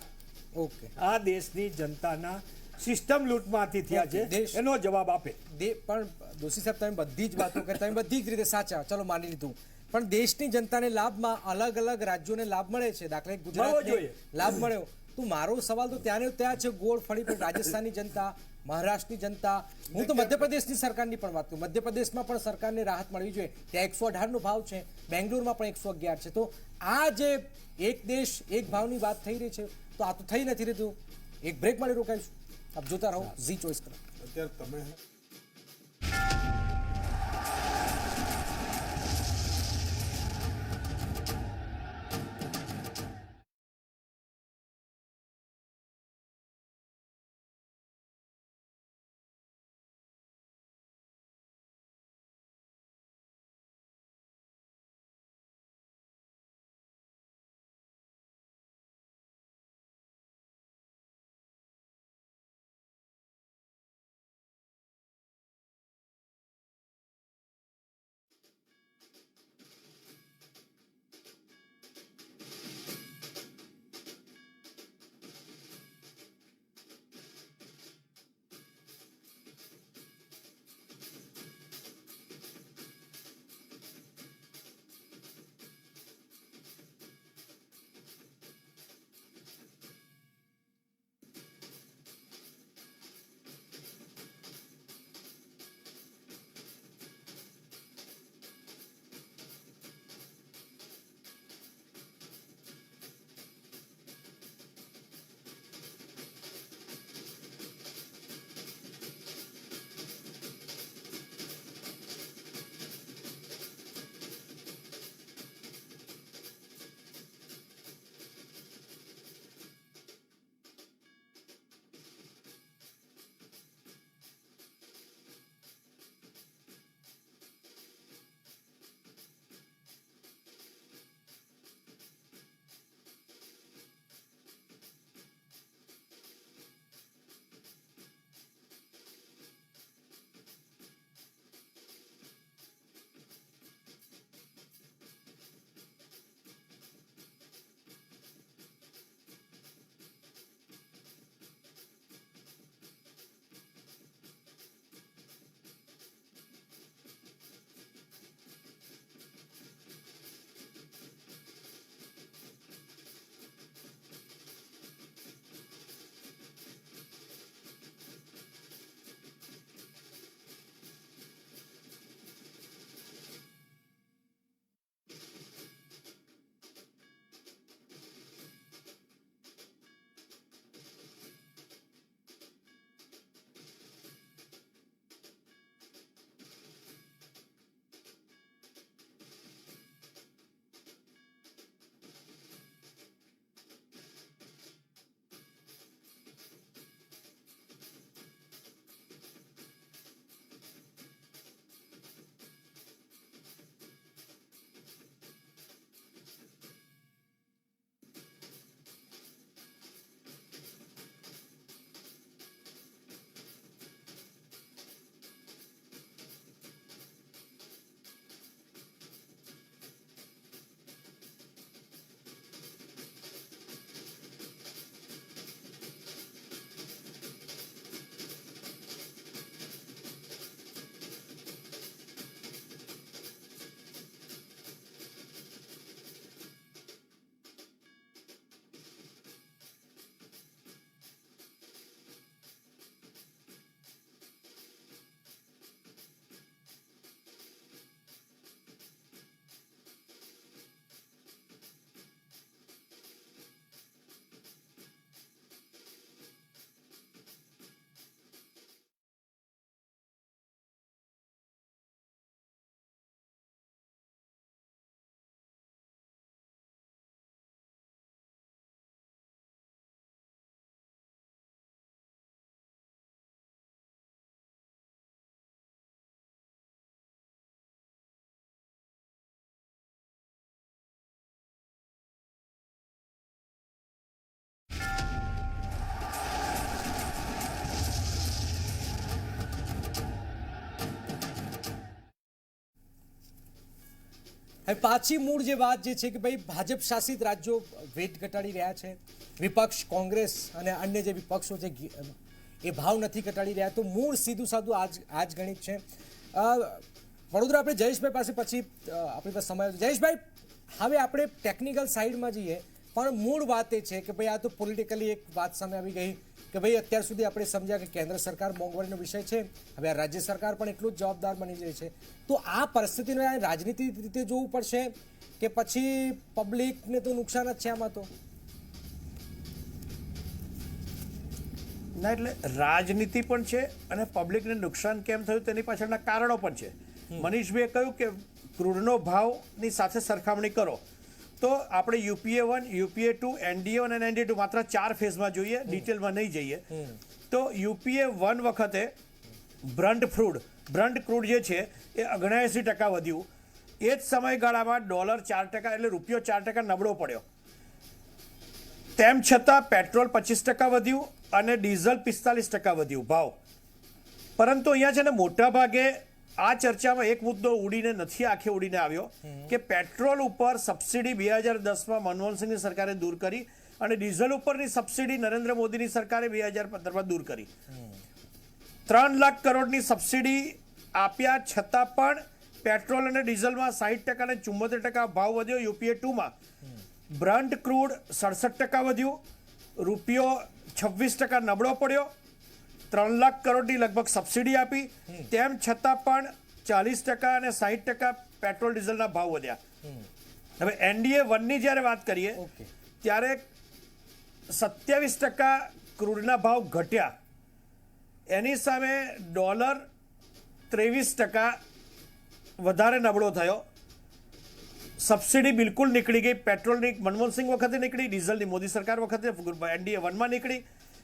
ઓકે આ દેશની જનતાના સિસ્ટમ લૂંટમાંથી થયા છે દેશ- એનો જવાબ આપે પણ દોશી સાહેબ તમે બધી જ વાતો કરી તમે બધી જ રીતે સાચા ચલો માની લીધું પણ દેશની જનતાને લાભમાં અલગ અલગ રાજ્યોને લાભ મળે છે દાખલા તરીકે મળવો ગુજરાતને જોઈએ. લાભ મળ્યો તો મારો સવાલ તો ત્યાં ને ત્યાં છે, ગોળ ફળી પણ રાજસ્થાનની જનતા, મહારાષ્ટ્રની જનતા, હું તો મધ્યપ્રદેશની સરકારની પણ વાત કરું, મધ્યપ્રદેશમાં પણ સરકારને રાહત મળવી જોઈએ, ત્યાં 118 ભાવ છે, બેંગ્લોરમાં પણ 111 છે. તો આ જે એક દેશ એક ભાવની વાત થઈ રહી છે, તો આ તો થઈ નથી રહ્યું. એક બ્રેક માટે રોકાઈશું. આપ જોતા રહો ઝી ચોઈસ કરો. અત્યારે તમે હવે પાછી મૂળ જે વાત જે છે કે ભાઈ ભાજપ શાસિત રાજ્યો વેટ ઘટાડી રહ્યા છે, વિપક્ષ કોંગ્રેસ અને અન્ય જે વિપક્ષો છે એ ભાવ નથી ઘટાડી રહ્યા, તો મૂળ સીધું સાધું આજ ગણિત છે. વડોદરા આપણે જયેશભાઈ પાસે પછી આપણી પાસે સમય. જયેશભાઈ, હવે આપણે ટેકનિકલ સાઈડમાં જઈએ પણ મૂળ વાત એ છે કે ભાઈ આ તો પોલિટિકલી એક વાત સામે આવી ગઈ કે ભાઈ અત્યાર સુધી આપણે સમજ્યા કે કેન્દ્ર સરકાર મોંઘવારીનો વિષય છે, હવે આ રાજ્ય સરકાર પણ એટલું જ જવાબદાર બની જાય છે. તો આ પરિસ્થિતિને રાજનીતિક રીતે જોવું પડશે કે પછી પબ્લિકને તો નુકસાન જ છે આમાં તો? ના, એટલે રાજનીતિ પણ છે અને પબ્લિકને નુકસાન કેમ થયું તેની પાછળના કારણો પણ છે. મનીષભાઈએ કહ્યું કે ક્રૂડનો ભાવની સાથે સરખામણી કરો તો આપણે યુપીએ 1, યુપીએ 2, NDA 1 અને NDA 2 માત્ર 4 ફેઝમાં જોઈએ, ડિટેલમાં નહીં જઈએ. તો યુપીએ 1 વખતે બ્રન્ટ ક્રૂડ જે છે એ 79% વધ્યું. એ જ સમયગાળામાં ડોલર 4% એટલે રૂપિયો 4% નબળો પડ્યો. તેમ છતાં પેટ્રોલ 25% વધ્યું અને ડીઝલ 45% વધ્યું ભાવ. પરંતુ અહીંયા છે ને મોટા ભાગે આ ચર્ચામાં એક મુદ્દો ઉડીને નથી આખે ઉડીને આવ્યો કે પેટ્રોલ ઉપર સબસિડી 2010માં મનમોહનસિંહની સરકારે દૂર કરી અને ડીઝલ ઉપરની સબસિડી નરેન્દ્ર મોદીની સરકારે 2015માં દૂર કરી. 3 લાખ કરોડની સબસિડી આપ્યા છતાં પણ પેટ્રોલ અને ડીઝલમાં 60% અને 74% ભાવ વધ્યો. યુપીએ 2માં બ્રન્ટ ક્રૂડ 67% વધ્યું, રૂપિયો 26% નબળો પડ્યો. 3 લાખ કરોડની લગભગ સબસિડી આપી, તેમ છતાં પણ 40% અને 60% પેટ્રોલ ડીઝલના ભાવ વધ્યા. હવે NDA 1ની જ્યારે વાત કરીએ ત્યારે 27% ક્રૂડના ભાવ ઘટ્યા. એની સામે ડોલર 23% વધારે નબળો થયો. સબસિડી બિલકુલ નીકળી ગઈ. પેટ્રોલની મનમોહનસિંહ વખતે નીકળી, ડીઝલની મોદી સરકાર વખતે NDA 1માં નીકળી,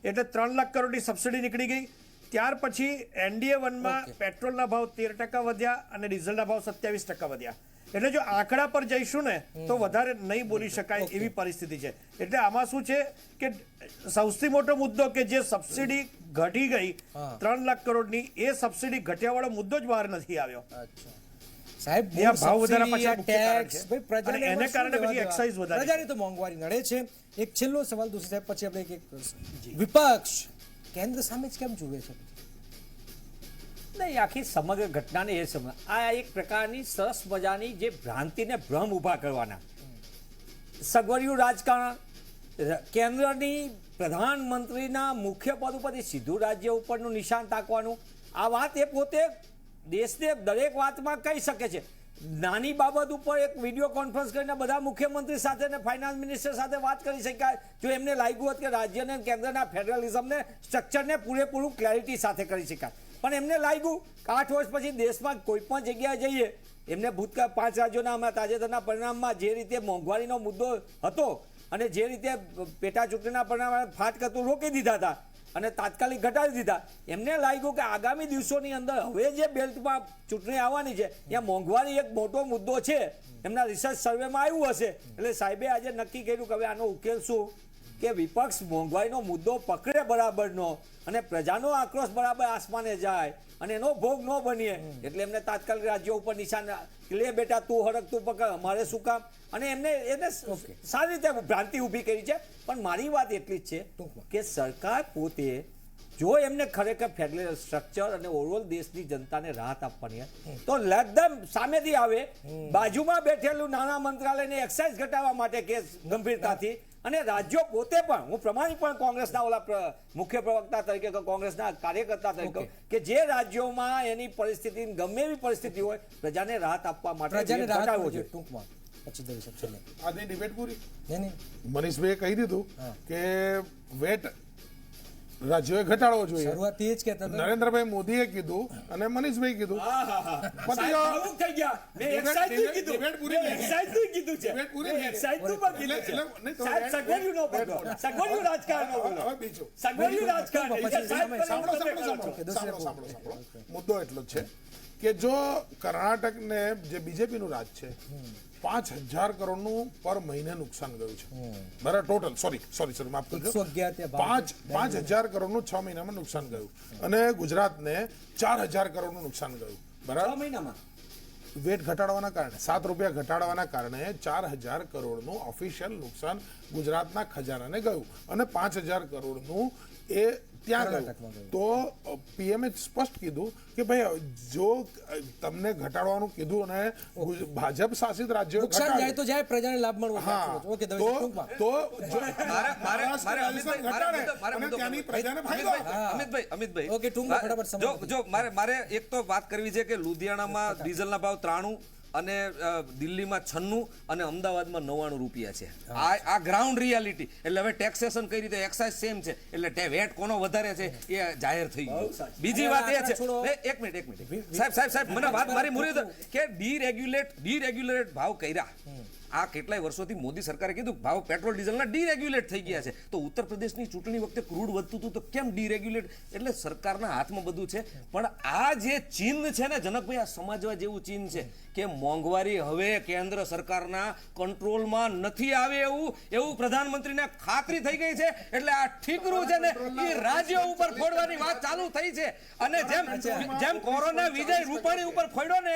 એટલે 3 લાખ કરોડની સબસિડી નીકળી ગઈ. ત્યાર પછી NDA 1માં પેટ્રોલના ભાવ 13% વધ્યા અને ડીઝલના ભાવ 27% વધ્યા. એટલે જો આંકડા પર જઈશું ને તો વધારે નહીં બોલી શકાય એવી પરિસ્થિતિ છે. એટલે આમાં શું છે કે સૌથી મોટો મુદ્દો કે જે સબસિડી ઘટી ગઈ 3 લાખ કરોડની, એ સબસિડી ઘટ્યાવાળો મુદ્દો જ બહાર નથી આવ્યો. સાહેબ, ત્યાં ભાવ વધારા સબસિડી, પાછળ મુખ્ય કારણ ટેક્સ, છે. ભાઈ પ્રજાને અને એને એમાં શું કારણે લેવા પછી દેવા? excise વધારે છે. પ્રજાને તો મોંઘવારી નડે છે. એક છેલ્લો સવાલ દોશી સાહેબ, પછી આપણે એક વિપક્ષ કેન્દ્ર સામે જ કેમ જુએ છે? નહીં, આખી સમગ્ર ઘટનાને એ સમજ આ એક પ્રકારની સરસ મજાની જે ભ્રાંતિને ભ્રમ ઊભા કરવાના સગવડિયું રાજકારણ, કેન્દ્રની પ્રધાનમંત્રીના મુખ્ય પદ ઉપરથી સીધું રાજ્ય ઉપરનું નિશાન તાકવાનું. આ વાત એ પોતે દેશને દરેક વાતમાં કહી શકે છે. નાની બાબત ઉપર એક વિડીયો કોન્ફરન્સ કરીને બધા મુખ્યમંત્રી સાથે ને ફાઇનાન્સ મિનિસ્ટર સાથે વાત કરી શકાય જો એમને લાગ્યું હોત કે રાજ્ય અને કેન્દ્રના ફેડરલિઝમને સ્ટ્રક્ચરને પૂરેપૂરું ક્લેરિટી સાથે કરી શકાય. પણ એમને લાગ્યું કે 8 વર્ષ પછી દેશમાં કોઈ પણ જગ્યાએ જઈએ, એમને ભૂતકાળ 5 રાજ્યોના તાજેતરના પરિણામમાં જે રીતે મોંઘવારીનો મુદ્દો હતો અને જે રીતે પેટા ચૂંટણીના પરિણામ ફાટકતું રોકી દીધા હતા અને તાત્કાલિક ઘટાડી દીધા, એમને લાગ્યું કે આગામી દિવસોની અંદર હવે જે બેલ્ટમાં ચૂંટણી આવવાની છે ત્યાં મોંઘવારી એક મોટો મુદ્દો છે. એમના રિસર્ચ સર્વેમાં આવ્યું હશે. એટલે સાહેબે આજે નક્કી કર્યું કે હવે આનો ઉકેલ શું કે વિપક્ષ મોંઘવારીનો મુદ્દો પકડે બરાબરનો અને પ્રજાનો આક્રોશ બરાબર આસમાને જાય અને એનો ભોગ ન બનીએ, એટલે એમને તાત્કાલિક રાજ્યો ઉપર નિશાન લે બેટા તું હરક તું પકડ, અમારે શું કામ. અને એમને એને સારી રીતે ભ્રાંતિ ઊભી કરી છે. પણ મારી વાત એટલી જ છે કે સરકાર પોતે જો એમને ખરેખર ફેડરલ સ્ટ્રક્ચર અને ઓવરઓલ દેશની જનતાને રાહત આપવાની તો એકદમ સામેથી આવે, બાજુમાં બેઠેલું નાના મંત્રાલયને એક્સાઇઝ ઘટાડવા માટે કે ગંભીરતાથી, અને રાજ્યો પોતે પણ, હું પ્રમાણિક પણ કોંગ્રેસના ઓલા મુખ્ય પ્રવક્તા તરીકે કોંગ્રેસના કાર્યકર્તા તરીકે કે જે રાજ્યોમાં એની પરિસ્થિતિ ગમે એવી પરિસ્થિતિ હોય પ્રજાને રાહત આપવા માટે પ્રજાને રાહત ઘટાડવો જોઈએ જોઈએ. ટૂંકમાં. પછી દઈ શકશે નહીં. આજની ડિબેટ પૂરી. નહીં. મનીષભાઈએ કહી દીધું કે વેટ રાજ્યોએ ઘટાડવો જોઈએ. શરૂઆતથી એ જ કહેતા હતા. નરેન્દ્રભાઈ મોદીએ કીધું અને મનીષભાઈ કીધું. સાહેબ, ભાવુક થઈ ગયા. મેં એક્સાઇઝથી કીધું. ડિબેટ પૂરી મેં એક્સાઇઝથી કીધું છે. ડિબેટ પૂરી મેં થઈ. એક્સાઇઝથી પણ કીધું છે. નહીં, તો સાહેબ, સગવડિયું ન બોલો. સગવડિયું રાજકારણ ન બોલો. હવે બીજું. સગવડિયું રાજકારણ. પછી સાહેબ, સમય- સાંભળો, તમે કરો સાંભળો, છો. સાંભળો. મુદ્દો એટલો જ છે કે જો કર્ણાટકને જે બીજેપીનું રાજ છે 5,000 કરોડનું પર મહિને નુકસાન ગયું છે. બરાબર, ટોટલ સોરી માફ કરજો. 111 ત્યાં ભાવ. 5,000 કરોડનું 6 મહિનામાં નુકસાન ગયું અને ગુજરાતને 4,000 કરોડનું નુકસાન ગયું. 6 બરાબર, મહિનામાં વેટ ઘટાડવાના કારણે 7 રૂપિયા ઘટાડવાના કારણે 4,000 કરોડનું ઓફિશિયલ નુકસાન ગુજરાતના ખજાનાને ગયું અને 5,000 કરોડનું એ ત્યાં કર્ણાટકમાં ગયું તો પીએમએ સ્પષ્ટ કીધું કે ભાઈ જો તમને ઘટાડવાનું કીધું અને ભાજપ શાસિત રાજ્યો નુકસાન જાય તો જાય, પ્રજાને લાભ મળવો. હા ઓકે, તો ટૂંકમાં. તો જો મારે મહારાષ્ટ્ર અમિતભાઈ, ઘટાડે મારે અને મુદ્દો ત્યાંની પર- પ્રજાને ફાયદો આપે. અમિતભાઈ ઓકે, ટૂંકમાં ફટાફટ સમજો. જો મારે એક તો વાત કરવી છે કે લુધિયાણામાં ડીઝલના ભાવ 93 અને દિલ્હીમાં 96 અને અમદાવાદમાં 99 રૂપિયા છે. આ ગ્રાઉન્ડ રિયાલિટી. એટલે હવે ટેક્સેશન કઈ રીતે, એક્સાઇઝ સેમ છે, એટલે વેટ કોનો વધારે છે એ જાહેર થઈ ગયું. બીજી વાત એ છે, એક મિનિટ સાહેબ મને વાત મારી મુરીદ કે ડીરેગ્યુલેટ ભાવ કર્યા. આ કેટલાય વર્ષોથી મોદી સરકારે કીધું ભાવ પેટ્રોલ ડીઝલના ડીરેગ્યુલેટ થઈ ગયા છે. તો ઉત્તર પ્રદેશની ચૂંટણી વખતે ક્રૂડ વધતું હતું તો કેમ ડીરેગ્યુલેટ? એટલે સરકારના હાથમાં બધું છે. પણ આ જે ચિહ્ન છે ને જનકભાઈ, આ સમજવા જેવું ચિહ્ન છે કે મોંઘવારી હવે કેન્દ્ર સરકારના કંટ્રોલમાં નથી આવે એવું પ્રધાનમંત્રીને ખાતરી થઈ ગઈ છે. એટલે આ ઠીકરું છે ને એ રાજ્યો ઉપર ફોડવાની વાત ચાલુ થઈ છે. અને જેમ કોરોના વિજય રૂપાણી ઉપર ફોડ્યો ને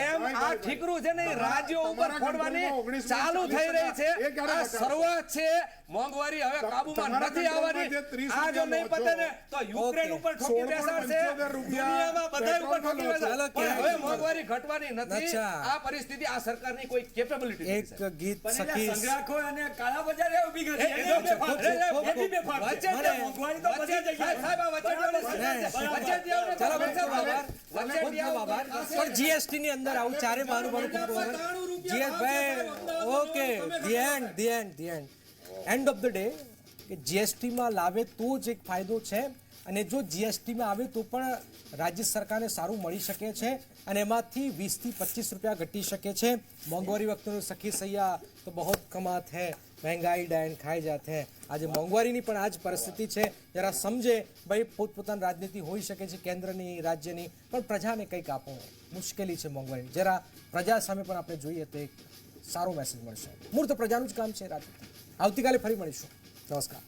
એમ આ ઠીકરું છે ને એ રાજ્યો ઉપર ફોડવાની ચાલુ થઈ રહી છે. આ શરૂઆત છે. મોંઘવારી હવે કાબુમાં નથી આવવાની. આ જો નહીં પતે ને તો યુક્રેન ઉપર ઠોકી બેસાડશે, દુનિયામાં બધા ઉપર ઠોકી બેસાડશે. પણ હવે મોંઘવારી ઘટવાની નથી. આ પરિસ્થિતિ આ સરકારની કોઈ કેપેબિલિટી નથી. એક ગીત સખી સંગ્રાહકો અને કાળા બજાર એવું બી ગયું. પણ જીએસટી ની અંદર આવું ચારે મારું okay, end of the day કે જીએસટીમાં લાવે તો જ એક ફાયદો છે. અને જો જીએસટીમાં આવે તો પણ રાજ્ય સરકારને સારું મળી શકે છે અને એમાંથી 20 થી 25 રૂપિયા ઘટી શકે છે. મોંઘવારી વખતેનું સખી સૈયા તો બહુ કમાત હૈ, મહેંગાઈ ડાયન ખાઈ જાત હૈ. આજે મોંઘવારીની પણ આ જ પરિસ્થિતિ છે. જરા સમજે ભાઈ, પોતપોતાની રાજનીતિ હોઈ શકે છે કેન્દ્રની, રાજ્યની, પણ પ્રજાને કંઈક આપો. મુશ્કેલી છે મોંઘવારી. જરા પ્રજા સામે પણ આપણે જોઈએ તો એક સારો મેસેજ મળશે. મૂળ તો પ્રજાનું જ કામ છે રાજનીતિ. આવતીકાલે ફરી મળીશું. નમસ્કાર.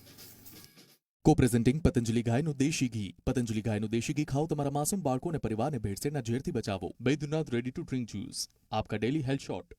को प्रेजेंटिंग पतंजलि गायનું દેશી ઘી. પતંજલિ ગાયનું દેશી ઘી ખાઓ, તમારા માસૂમ બાળકો અને પરિવારને ભેળસેળના ઝેરથી બચાવો. Baidyanath ready to drink juice, આપકા ડેલી હેલ્થ શॉट.